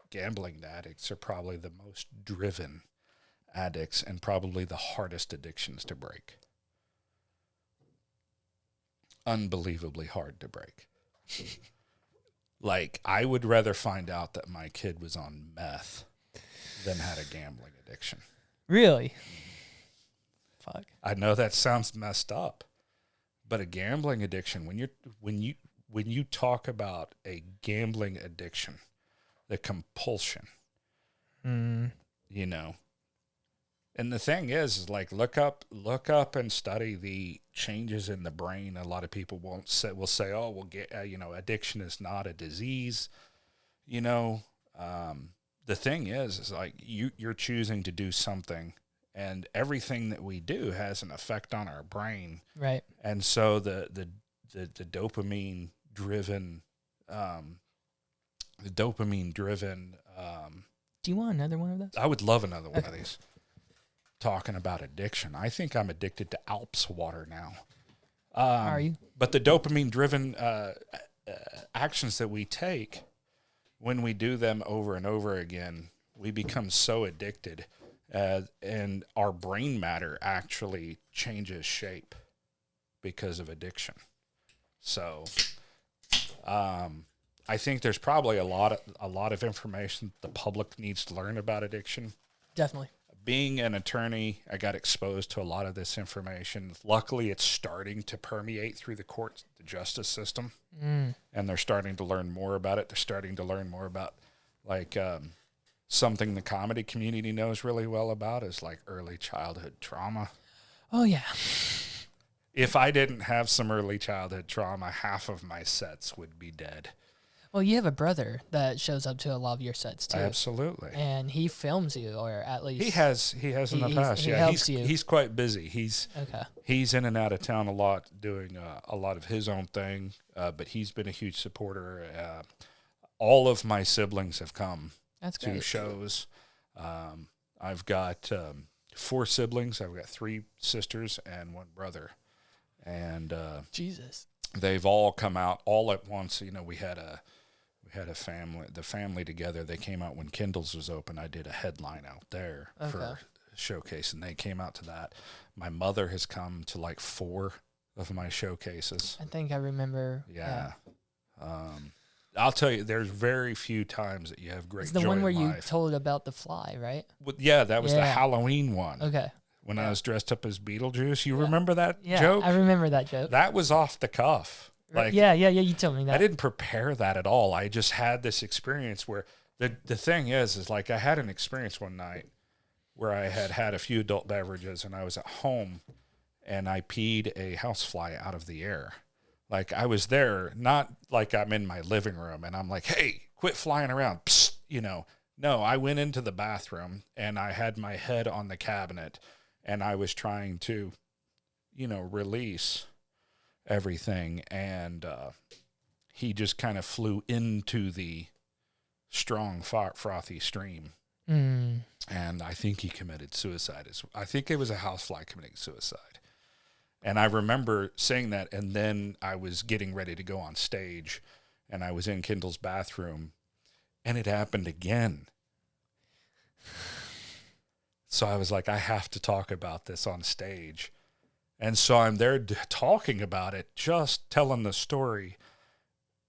gambling addicts are probably the most driven addicts and probably the hardest addictions to break. Unbelievably hard to break. Like, I would rather find out that my kid was on meth than had a gambling addiction. Really? Fuck. I know that sounds messed up, but a gambling addiction, when you talk about a gambling addiction, the compulsion, You know. And the thing is like look up and study the changes in the brain. A lot of people will say, oh, we'll get addiction is not a disease. You know, the thing is like you're choosing to do something, and everything that we do has an effect on our brain. Right. And so the dopamine driven, do you want another one of those? I would love another one of these. Talking about addiction, I think I'm addicted to Alps water now. Are you? But the dopamine-driven actions that we take, when we do them over and over again, we become so addicted, and our brain matter actually changes shape because of addiction. So, I think there's probably a lot of information the public needs to learn about addiction. Definitely. Being an attorney, I got exposed to a lot of this information. Luckily, it's starting to permeate through the court, the justice system, and they're starting to learn more about it. They're starting to learn more about, like, something the comedy community knows really well about is, like, early childhood trauma. Oh, yeah. If I didn't have some early childhood trauma, half of my sets would be dead. Well, you have a brother that shows up to a lot of your sets too. Absolutely. And he films you, or at least he has in the past. He helps you. He's quite busy. He's in and out of town a lot, doing a lot of his own thing. But he's been a huge supporter. All of my siblings have come to shows. I've got 4 siblings. I've got 3 sisters and 1 brother. And Jesus, they've all come out all at once. You know, we had a family together. They came out when Kindle's was open. I did a headline out there for a showcase, and they came out to that. My mother has come to like 4 of my showcases. I think I remember. Yeah. I'll tell you, there's very few times that you have great joy in life. It's the one where you told about the fly, right? Yeah, that was the Halloween one. Okay. When I was dressed up as Beetlejuice. You remember that joke? Yeah, I remember that joke. That was off the cuff. Like, yeah, you told me that. I didn't prepare that at all. I just had this experience where the thing is like I had an experience one night where I had a few adult beverages and I was at home and I peed a housefly out of the air. Like I was there, not like I'm in my living room and I'm like, hey, quit flying around. Psst, you know. No, I went into the bathroom and I had my head on the cabinet and I was trying to, release everything, and he just kind of flew into the strong, frothy stream. And I think he committed suicide. I think it was a housefly committing suicide. And I remember saying that, and then I was getting ready to go on stage, and I was in Kindle's bathroom, and it happened again. So I was like, I have to talk about this on stage. And so I'm there talking about it, just telling the story.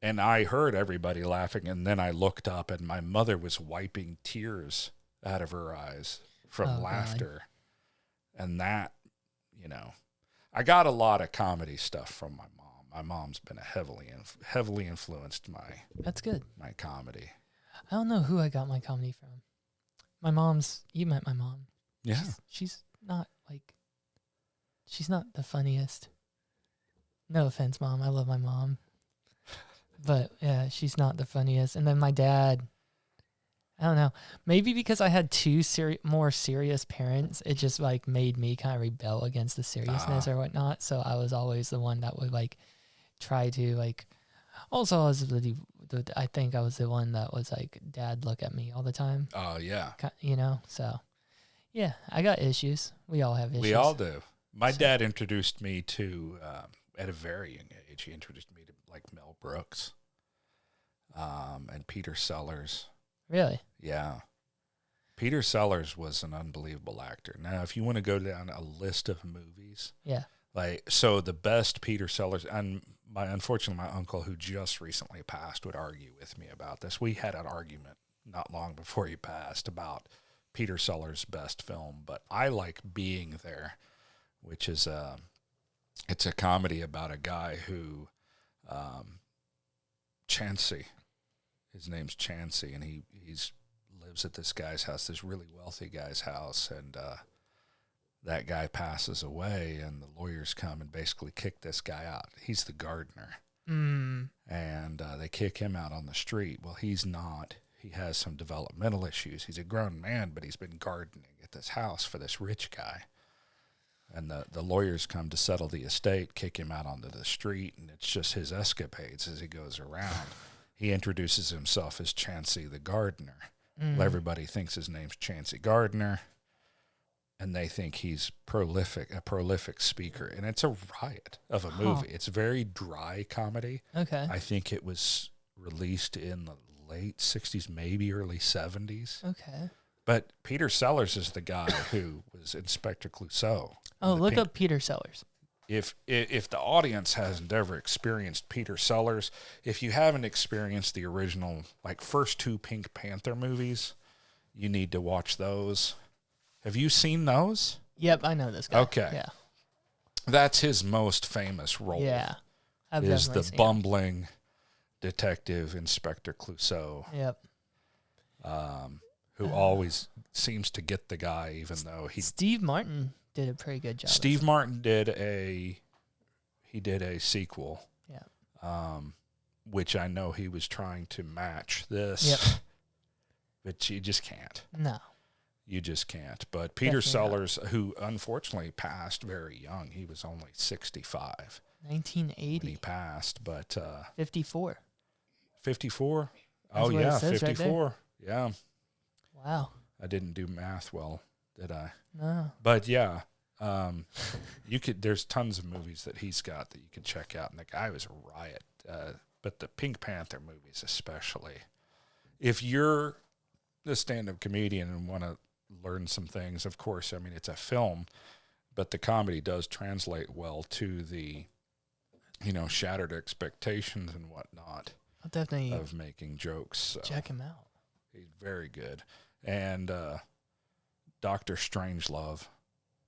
And I heard everybody laughing. And then I looked up and my mother was wiping tears out of her eyes from laughter. God. And that, I got a lot of comedy stuff from my mom. My mom's been heavily influenced That's good. My comedy. I don't know who I got my comedy from. My mom's, you met my mom. Yeah. She's not the funniest. No offense, Mom. I love my mom. But yeah, she's not the funniest. And then my dad, I don't know. Maybe because I had 2 more serious parents, it just like made me kind of rebel against the seriousness or whatnot. So I was always the one that would like try to like. Also, I think I was the one that was like, Dad, look at me all the time. Oh yeah. So yeah, I got issues. We all have issues. We all do. My dad introduced me to, at a very young age, he introduced me to like Mel Brooks and Peter Sellers. Really? Yeah. Peter Sellers was an unbelievable actor. Now, if you want to go down a list of movies, so the best Peter Sellers, and unfortunately, my uncle who just recently passed would argue with me about this. We had an argument not long before he passed about Peter Sellers' best film, but I like Being There, which is it's a comedy about a guy who, Chansey, his name's Chansey, and he lives at this guy's house, this really wealthy guy's house, and that guy passes away, and the lawyers come and basically kick this guy out. He's the gardener. And they kick him out on the street. Well, he's not. He has some developmental issues. He's a grown man, but he's been gardening at this house for this rich guy. And the lawyers come to settle the estate, kick him out onto the street, and it's just his escapades as he goes around. He introduces himself as Chancey the gardener. Well, everybody thinks his name's Chancey Gardner, and they think he's a prolific speaker. And it's a riot of a movie. It's a very dry comedy. Okay. I think it was released in the late 60s, maybe early 70s. Okay. But Peter Sellers is the guy who was Inspector Clouseau. Oh, look up Peter Sellers. If the audience hasn't ever experienced Peter Sellers, if you haven't experienced the original, like, first 2 Pink Panther movies, you need to watch those. Have you seen those? Yep, I know this guy. Okay. Yeah. That's his most famous role. Yeah. I've is definitely the seen bumbling detective Inspector Clouseau. Yep. Who always seems to get the guy, even though he... Steve Martin did a pretty good job. Steve Martin did a sequel. Yeah. Which I know he was trying to match this. Yep. But you just can't. No. You just can't. But Peter Definitely Sellers, who unfortunately passed very young, he was only 65. 1980. When he passed, but... 54. 54? That's Oh, what it yeah, says right 54. Yeah. Wow. I didn't do math well, did I? No. But, yeah, there's tons of movies that he's got that you can check out, and the guy was a riot. But the Pink Panther movies especially. If you're a stand-up comedian and want to learn some things, of course, I mean, it's a film, but the comedy does translate well to the, shattered expectations and whatnot. I'll definitely of making jokes. So check him out. He's very good. And Dr. Strangelove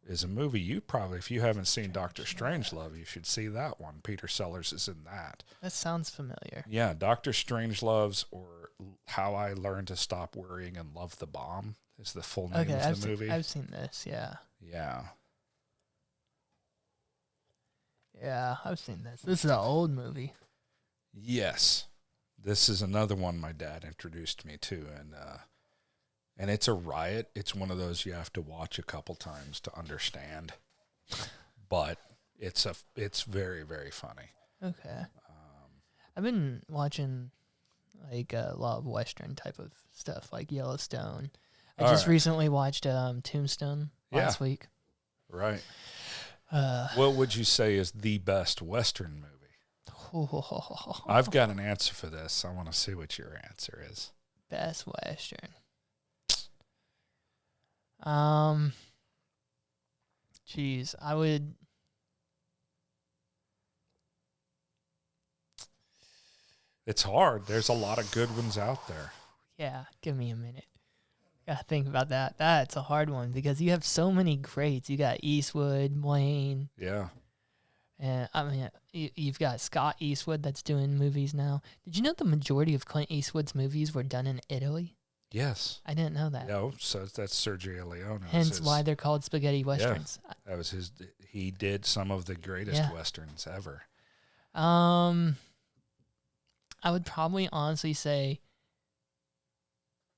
is a movie you probably, if you haven't seen Dr. Strangelove, you should see that one. Peter Sellers is in that. That sounds familiar. Yeah, Dr. Strangelove's or How I Learned to Stop Worrying and Love the Bomb is the full name of the movie. I've seen this, yeah. Yeah. Yeah, I've seen this. This is an old movie. Yes. This is another one my dad introduced me to, and it's a riot. It's one of those you have to watch a couple times to understand, but it's very, very funny. Okay. I've been watching like a lot of Western type of stuff, like Yellowstone. I just recently watched Tombstone last week. Right. What would you say is the best Western movie? I've got an answer for this. I want to see what your answer is. Best Western. Geez, I would. It's hard. There's a lot of good ones out there. Yeah, give me a minute. Gotta think about that. That's a hard one because you have so many greats. You got Eastwood, Wayne. Yeah. And I mean, you've got Scott Eastwood that's doing movies now. Did you know the majority of Clint Eastwood's movies were done in Italy? Yes. I didn't know that. No, so that's Sergio Leone. Hence why they're called spaghetti westerns. Yeah, that was his. He did some of the greatest westerns ever. I would probably honestly say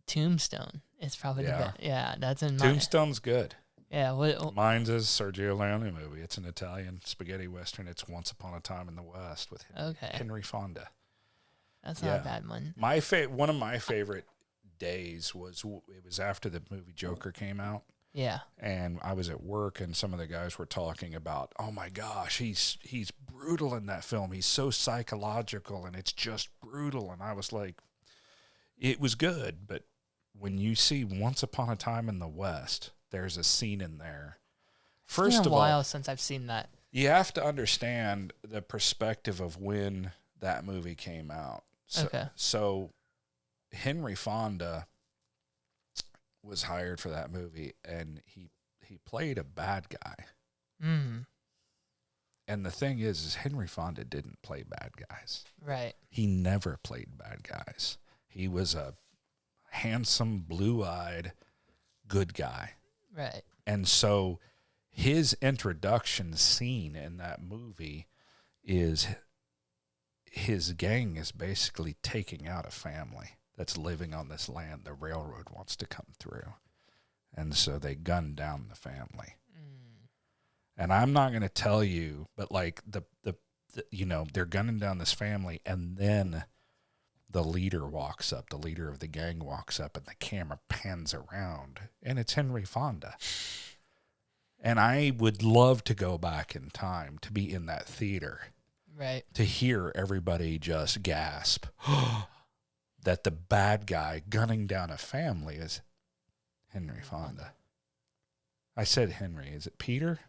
Tombstone is probably the best. Yeah, that's in Tombstone's good. Yeah. Mine's a Sergio Leone movie. It's an Italian spaghetti western. It's Once Upon a Time in the West with Henry Fonda. That's not a bad one. One of my favorite days was after the movie Joker came out. Yeah. And I was at work and some of the guys were talking about, oh my gosh, he's brutal in that film. He's so psychological and it's just brutal. And I was like, it was good, but when you see Once Upon a Time in the West, there's a scene in there. First it's been a while since I've seen that. You have to understand the perspective of when that movie came out. So Henry Fonda was hired for that movie, and he played a bad guy. Mm. And the thing is Henry Fonda didn't play bad guys. Right. He never played bad guys. He was a handsome, blue-eyed, good guy. Right. And so his introduction scene in that movie is his gang is basically taking out a family that's living on this land the railroad wants to come through. And so they gun down the family. And I'm not going to tell you, but like the they're gunning down this family, and then the leader walks up, the leader of the gang walks up, and the camera pans around, and it's Henry Fonda. And I would love to go back in time to be in that theater. Right. To hear everybody just gasp that the bad guy gunning down a family is Henry Fonda. I said Henry. Is it Peter?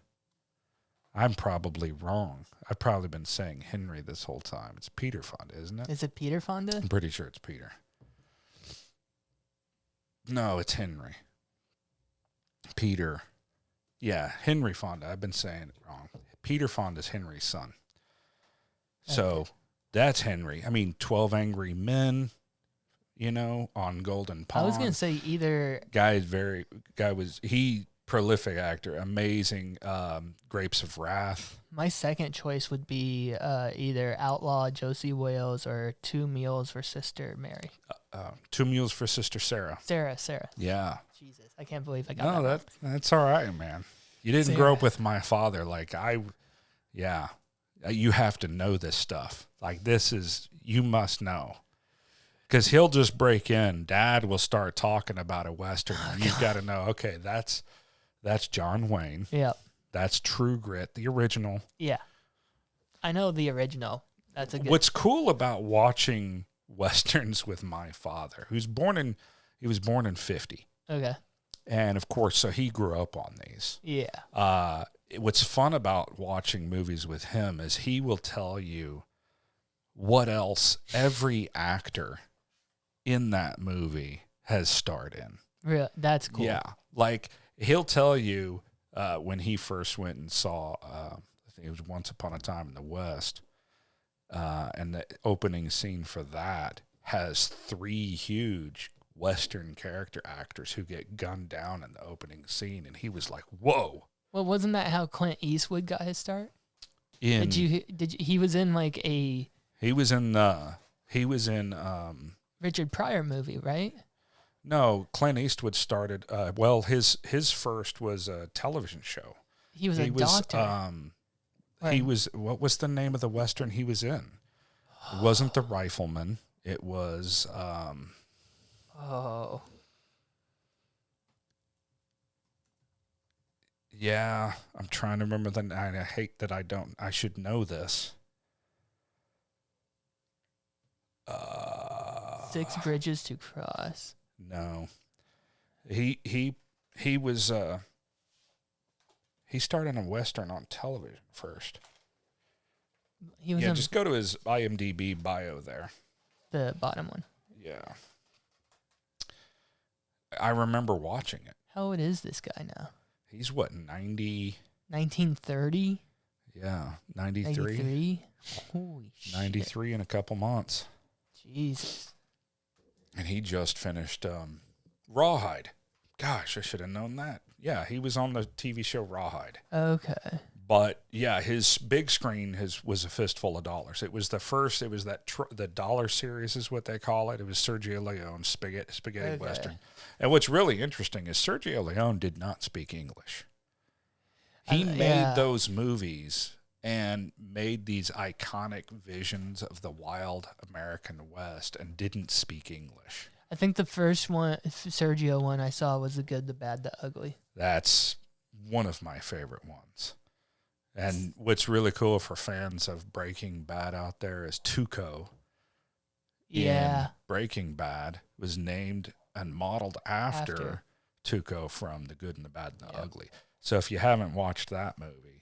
I'm probably wrong. I've probably been saying Henry this whole time. It's Peter Fonda, isn't it? Is it Peter Fonda? I'm pretty sure it's Peter. No, it's Henry. Peter. Yeah, Henry Fonda. I've been saying it wrong. Peter Fonda's Henry's son. So that's Henry. I mean, 12 Angry Men, on Golden Pond. I was going to say either... He prolific actor, amazing, Grapes of Wrath. My second choice would be either Outlaw Josie Wales or Two Meals for Sister Mary. 2 Meals for Sister Sarah. Sarah. Yeah. Jesus, I can't believe I got that. No, that's all right, man. You didn't grow up with my father like I... Yeah. You have to know this stuff. Like, this is, you must know. Because he'll just break in. Dad will start talking about a Western. And you've got to know, okay, that's John Wayne. Yep. That's True Grit, the original. Yeah. I know the original. That's a good... What's cool about watching Westerns with my father, he was born in 50. Okay. And, of course, so he grew up on these. Yeah. What's fun about watching movies with him is he will tell you what else every actor in that movie has starred in. Really? That's cool. Yeah. Like, he'll tell you when he first went and saw, I think it was Once Upon a Time in the West, and the opening scene for that has 3 huge Western character actors who get gunned down in the opening scene, and he was like, whoa. Well, wasn't that how Clint Eastwood got his start? Did you he was in like a... He was in Richard Pryor movie, right? No, Clint Eastwood started, his first was a television show. He was a doctor. He was, what was the name of the Western he was in? It wasn't The Rifleman. It was, yeah, I'm trying to remember I hate that I should know this. 6 Bridges to Cross. No. He was, he started a Western on television first. Just go to his IMDb bio there. The bottom one. Yeah. I remember watching it. How old is this guy now? He's what, 90? 1930? Yeah, 93. 93? Holy shit. 93 in a couple months. Jesus. And he just finished Rawhide. Gosh, I should have known that. Yeah, he was on the TV show Rawhide. Okay. But yeah, his big screen was A Fistful of Dollars. It was the first. It was the dollar series is what they call it. It was Sergio Leone's spaghetti Western. And what's really interesting is Sergio Leone did not speak English. He made those movies and made these iconic visions of the wild American West and didn't speak English. I think the first one, Sergio one I saw was The Good, the Bad, the Ugly. That's one of my favorite ones. And what's really cool for fans of Breaking Bad out there is Tuco. Yeah. Breaking Bad was named and modeled after Tuco from The Good and the Bad and the Ugly. So if you haven't watched that movie,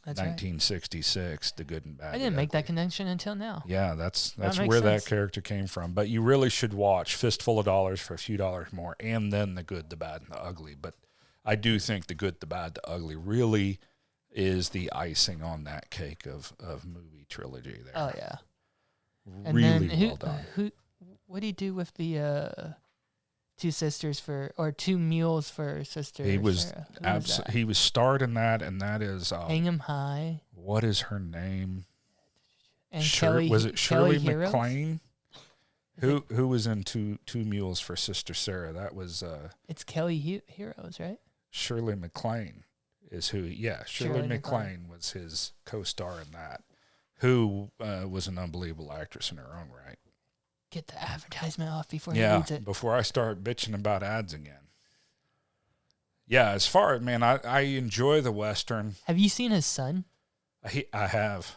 that's 1966, The Good and Bad. I didn't make that connection until now. Yeah, that's where that character came from. But you really should watch Fistful of Dollars for a few dollars more, and then The Good, the Bad, and the Ugly. But I do think The Good, the Bad, the Ugly really is the icing on that cake of movie trilogy there. Oh yeah. Really well done. What did he do with the Two Mules for Sister He was Sarah. he was starred in that, and that is Hang 'em High. What is her name? And Kelly, was it Shirley Kelly MacLaine? Who was in Two Mules for Sister Sarah? That was it's Kelly Heroes, right? Shirley MacLaine is who. Yeah, Shirley MacLaine was his co-star in that. Who was an unbelievable actress in her own right. Get the advertisement off before he reads it. Before I start bitching about ads again. Yeah, as far as, man, I enjoy the Western. Have you seen his son? I have.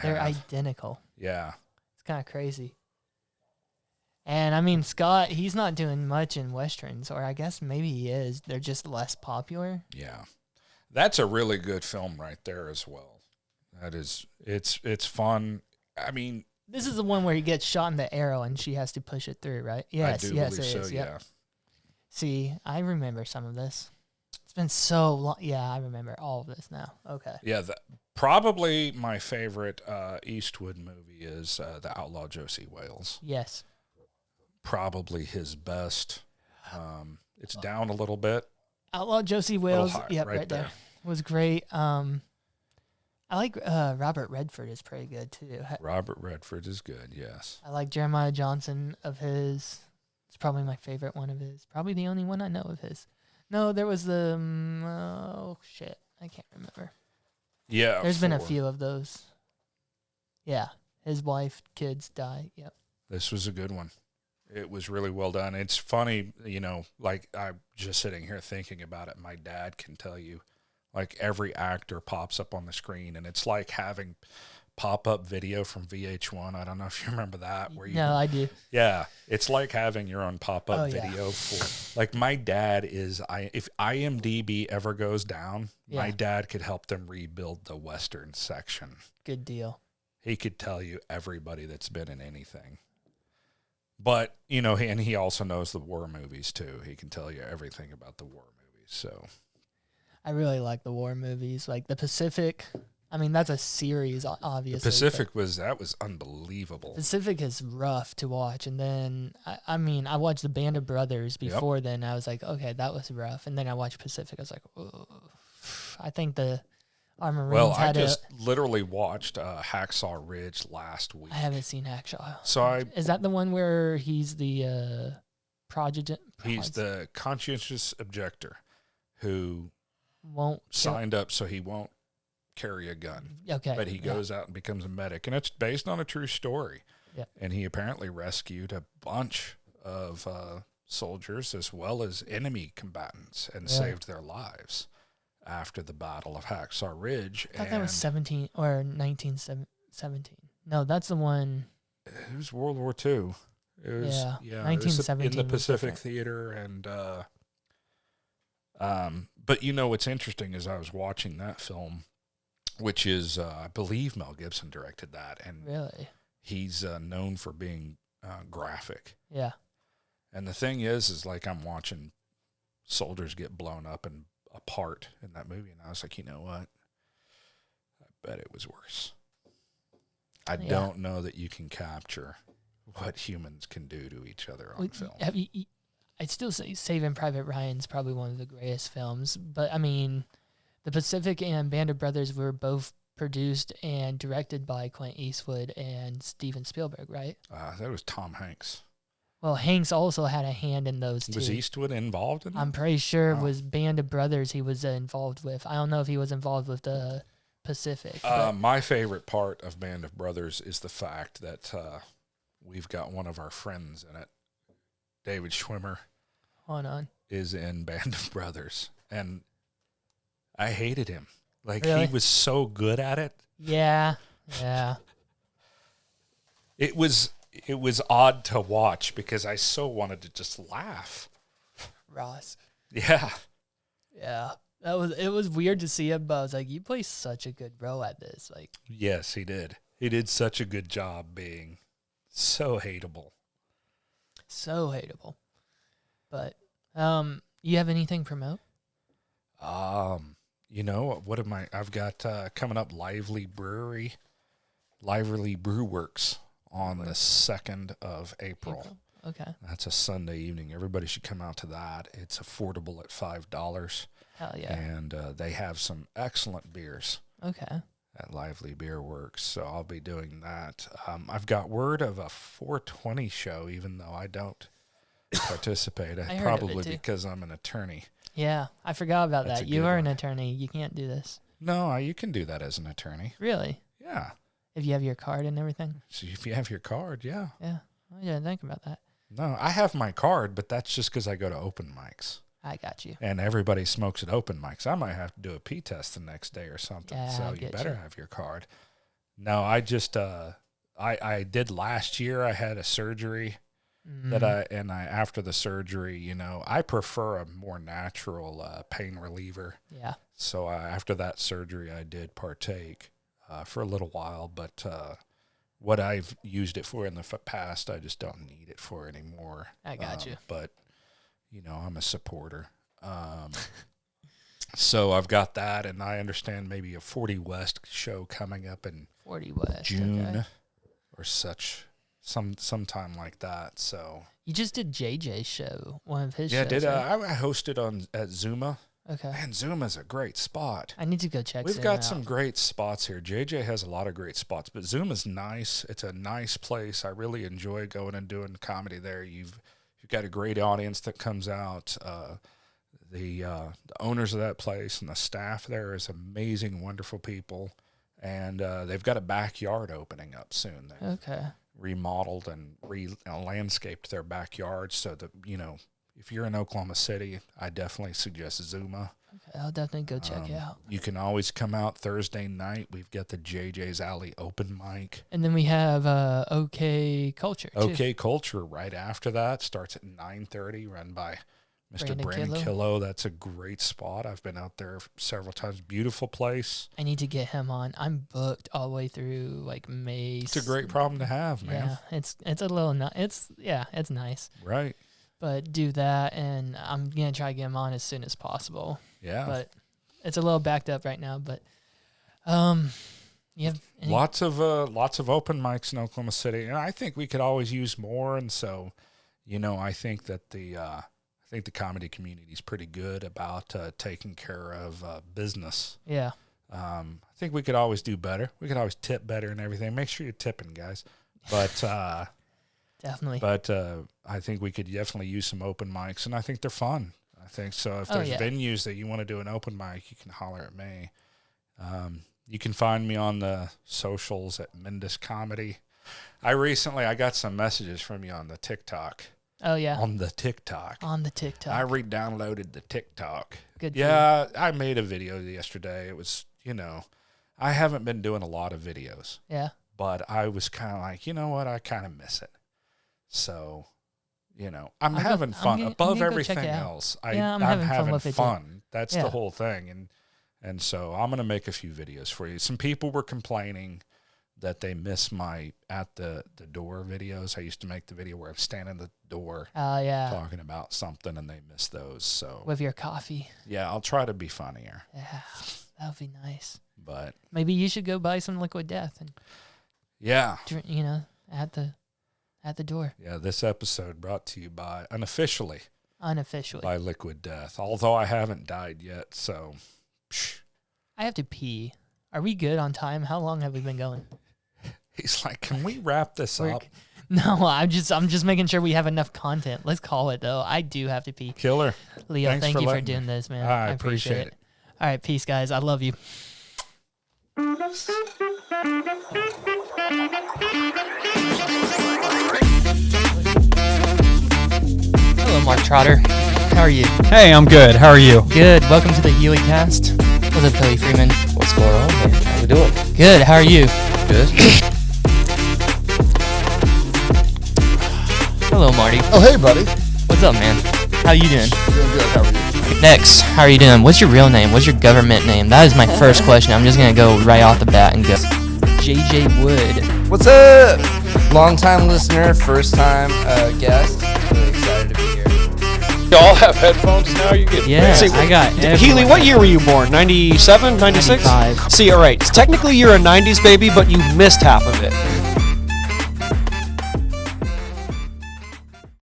They're identical. Yeah. It's kind of crazy. And I mean, Scott, he's not doing much in Westerns, or I guess maybe he is. They're just less popular. Yeah. That's a really good film right there as well. That is, it's fun. I mean, this is the one where he gets shot in the arrow and she has to push it through, right? Yes, I do yes, believe it so, is. yeah. Yep. See, I remember some of this. It's been so long. Yeah, I remember all of this now. Okay. Yeah, probably my favorite Eastwood movie is The Outlaw Josie Wales. Yes. Probably his best. It's down a little bit. Outlaw Josie Wales, high, right there. Was great. I like Robert Redford is pretty good too. Robert Redford is good, yes. I like Jeremiah Johnson of his. It's probably my favorite one of his. Probably the only one I know of his. No, there was the I can't remember. Yeah, there's been a few of those. Yeah, his wife, kids die. Yep. This was a good one. It was really well done. It's funny, like I'm just sitting here thinking about it. My dad can tell you, like every actor pops up on the screen, and it's like having pop-up video from VH1. I don't know if you remember that. I do. Yeah, it's like having your own pop-up video for. Like my dad is. If IMDb ever goes down, my dad could help them rebuild the Western section. Good deal. He could tell you everybody that's been in anything. But, and he also knows the war movies, too. He can tell you everything about the war movies, so. I really like the war movies. Like The Pacific, I mean, that's a series, obviously. The Pacific was unbelievable. Pacific is rough to watch. And then, I watched The Band of Brothers before then. I was like, okay, that was rough. And then I watched Pacific. I was like, oh. I think our Marines I just literally watched Hacksaw Ridge last week. I haven't seen Hacksaw. So is that the one where he's the He's the conscientious objector who won't signed up so he won't carry a gun. Okay. But he goes out and becomes a medic. And it's based on a true story. Yeah. And he apparently rescued a bunch of soldiers as well as enemy combatants and saved their lives after the Battle of Hacksaw Ridge. I thought that was 17 or 1917. No, that's the one. It was World War II. It was 1917 in the Pacific Theater, and but what's interesting is I was watching that film, which is I believe Mel Gibson directed that, and really he's known for being graphic. Yeah. And the thing is like I'm watching soldiers get blown up and apart in that movie, and I was like, you know what? I bet it was worse. I don't know that you can capture what humans can do to each other on film. I'd still say Saving Private Ryan's probably one of the greatest films, but I mean, The Pacific and Band of Brothers were both produced and directed by Clint Eastwood and Steven Spielberg, right? That was Tom Hanks. Well, Hanks also had a hand in those too. Was Eastwood involved in that? I'm pretty sure it was Band of Brothers he was involved with. I don't know if he was involved with the Pacific. My favorite part of Band of Brothers is the fact that we've got one of our friends in it. David Schwimmer is in Band of Brothers, and I hated him. Like, really? He was so good at it. Yeah. It was odd to watch because I so wanted to just laugh. Ross. Yeah. Yeah. It was weird to see him, but I was like, you play such a good role at this. Like, yes, he did. He did such a good job being so hateable. So hateable. But you have anything to promote? What am I've got coming up Lively Brewworks on the 2nd of April. Okay. That's a Sunday evening. Everybody should come out to that. It's affordable at $5. Hell yeah. And they have some excellent beers. Okay. At Lively Beer Works. So I'll be doing that. I've got word of a 420 show, even though I don't participate. I heard Probably of it too. because I'm an attorney. Yeah, I forgot about That's that. a You good are an one. attorney. You can't do this. No, you can do that as an attorney. Really? Yeah. If you have your card and everything? So if you have your card, yeah. Yeah. I didn't think about that. No, I have my card, but that's just because I go to open mics. I got you. And everybody smokes at open mics. I might have to do a pee test the next day or something. Yeah, so I you get better you. have your card. No, I just I did last year. I had a surgery that after the surgery, you know, I prefer a more natural pain reliever. Yeah. So after that surgery, I did partake for a little while, but what I've used it for in the past, I just don't need it for anymore. I got you. But you know, I'm a supporter. So I've got that, and I understand maybe a 40 West show coming up in 40 West, June okay. or such, sometime like that. So You just did JJ's show, one of his yeah, shows. Right? I hosted at Zuma. Okay. Man, Zuma's a great spot. I need to go check We've Zuma got out. some great spots here. JJ has a lot of great spots, but Zuma's nice. It's a nice place. I really enjoy going and doing comedy there. You've got a great audience that comes out. The owners of that place and the staff there is amazing, wonderful people. And they've got a backyard opening up soon. They've Okay. remodeled and landscaped their backyard so that, you know, if you're in Oklahoma City, I definitely suggest Zuma. Okay, I'll definitely go check it out. You can always come out Thursday night. We've got the JJ's Alley open mic. And then we have OK Culture, too. OK Culture right after that starts at 9:30, run by Mr. Brandon Killo. That's a great spot. I've been out there several times. Beautiful place. I need to get him on. I'm booked all the way through like May. It's a great problem to have, man. Yeah, it's a little it's nice. Right. But do that, and I'm gonna try to get him on as soon as possible. Yeah. But it's a little backed up right now. But you have lots of open mics in Oklahoma City, and I think we could always use more. And so, you know, I think that the comedy community is pretty good about taking care of business. Yeah. I think we could always do better. We could always tip better and everything. Make sure you're tipping, guys. But definitely. But I think we could definitely use some open mics, and I think they're fun. I think so. If there's venues that you want to do an open mic, you can holler at me. You can find me on the socials at Mendus Comedy. I got some messages from you on the TikTok. Oh, yeah. On the TikTok. I re-downloaded the TikTok. Good. Yeah, I made a video yesterday. It was, you know, I haven't been doing a lot of videos. Yeah. But I was kind of like, you know what? I kind of miss it. So, you know, I'm having fun. Above everything else, I'm having fun with it too. That's the whole thing. And so I'm going to make a few videos for you. Some people were complaining that they miss my at the door videos. I used to make the video where I'm standing at the door talking about something, and they miss those. So with your coffee. Yeah, I'll try to be funnier. Yeah, that would be nice. But maybe you should go buy some Liquid Death and drink, you know, at the door. Yeah, this episode brought to you by unofficially by Liquid Death. Although I haven't died yet, so I have to pee. Are we good on time? How long have we been going? He's like, can we wrap this up? No, I'm just making sure we have enough content. Let's call it though. I do have to pee. Killer. Leo, Thanks thank you for letting doing me. this, man. I appreciate it. All right, peace, guys. I love you. Hello, Mark Trotter. How are you? Hey, I'm good. How are you? Good. Welcome to the HeleyCast. What's up, Billy Freeman? What's going on, man? How we doing? Good. How are you? Good. Hello, Marty. Oh, hey, buddy. What's up, man? How you doing? Doing good. How are you? Next, how are you doing? What's your real name? What's your government name? That is my first question. I'm just going to go right off the bat and go. JJ Wood. What's up? Long-time listener, first-time guest. Really excited to be here. Y'all have headphones now? You get I got Heley, what year were you born? 97? 96? 95. See, all right. Technically, you're a 90s baby, but you missed half of it.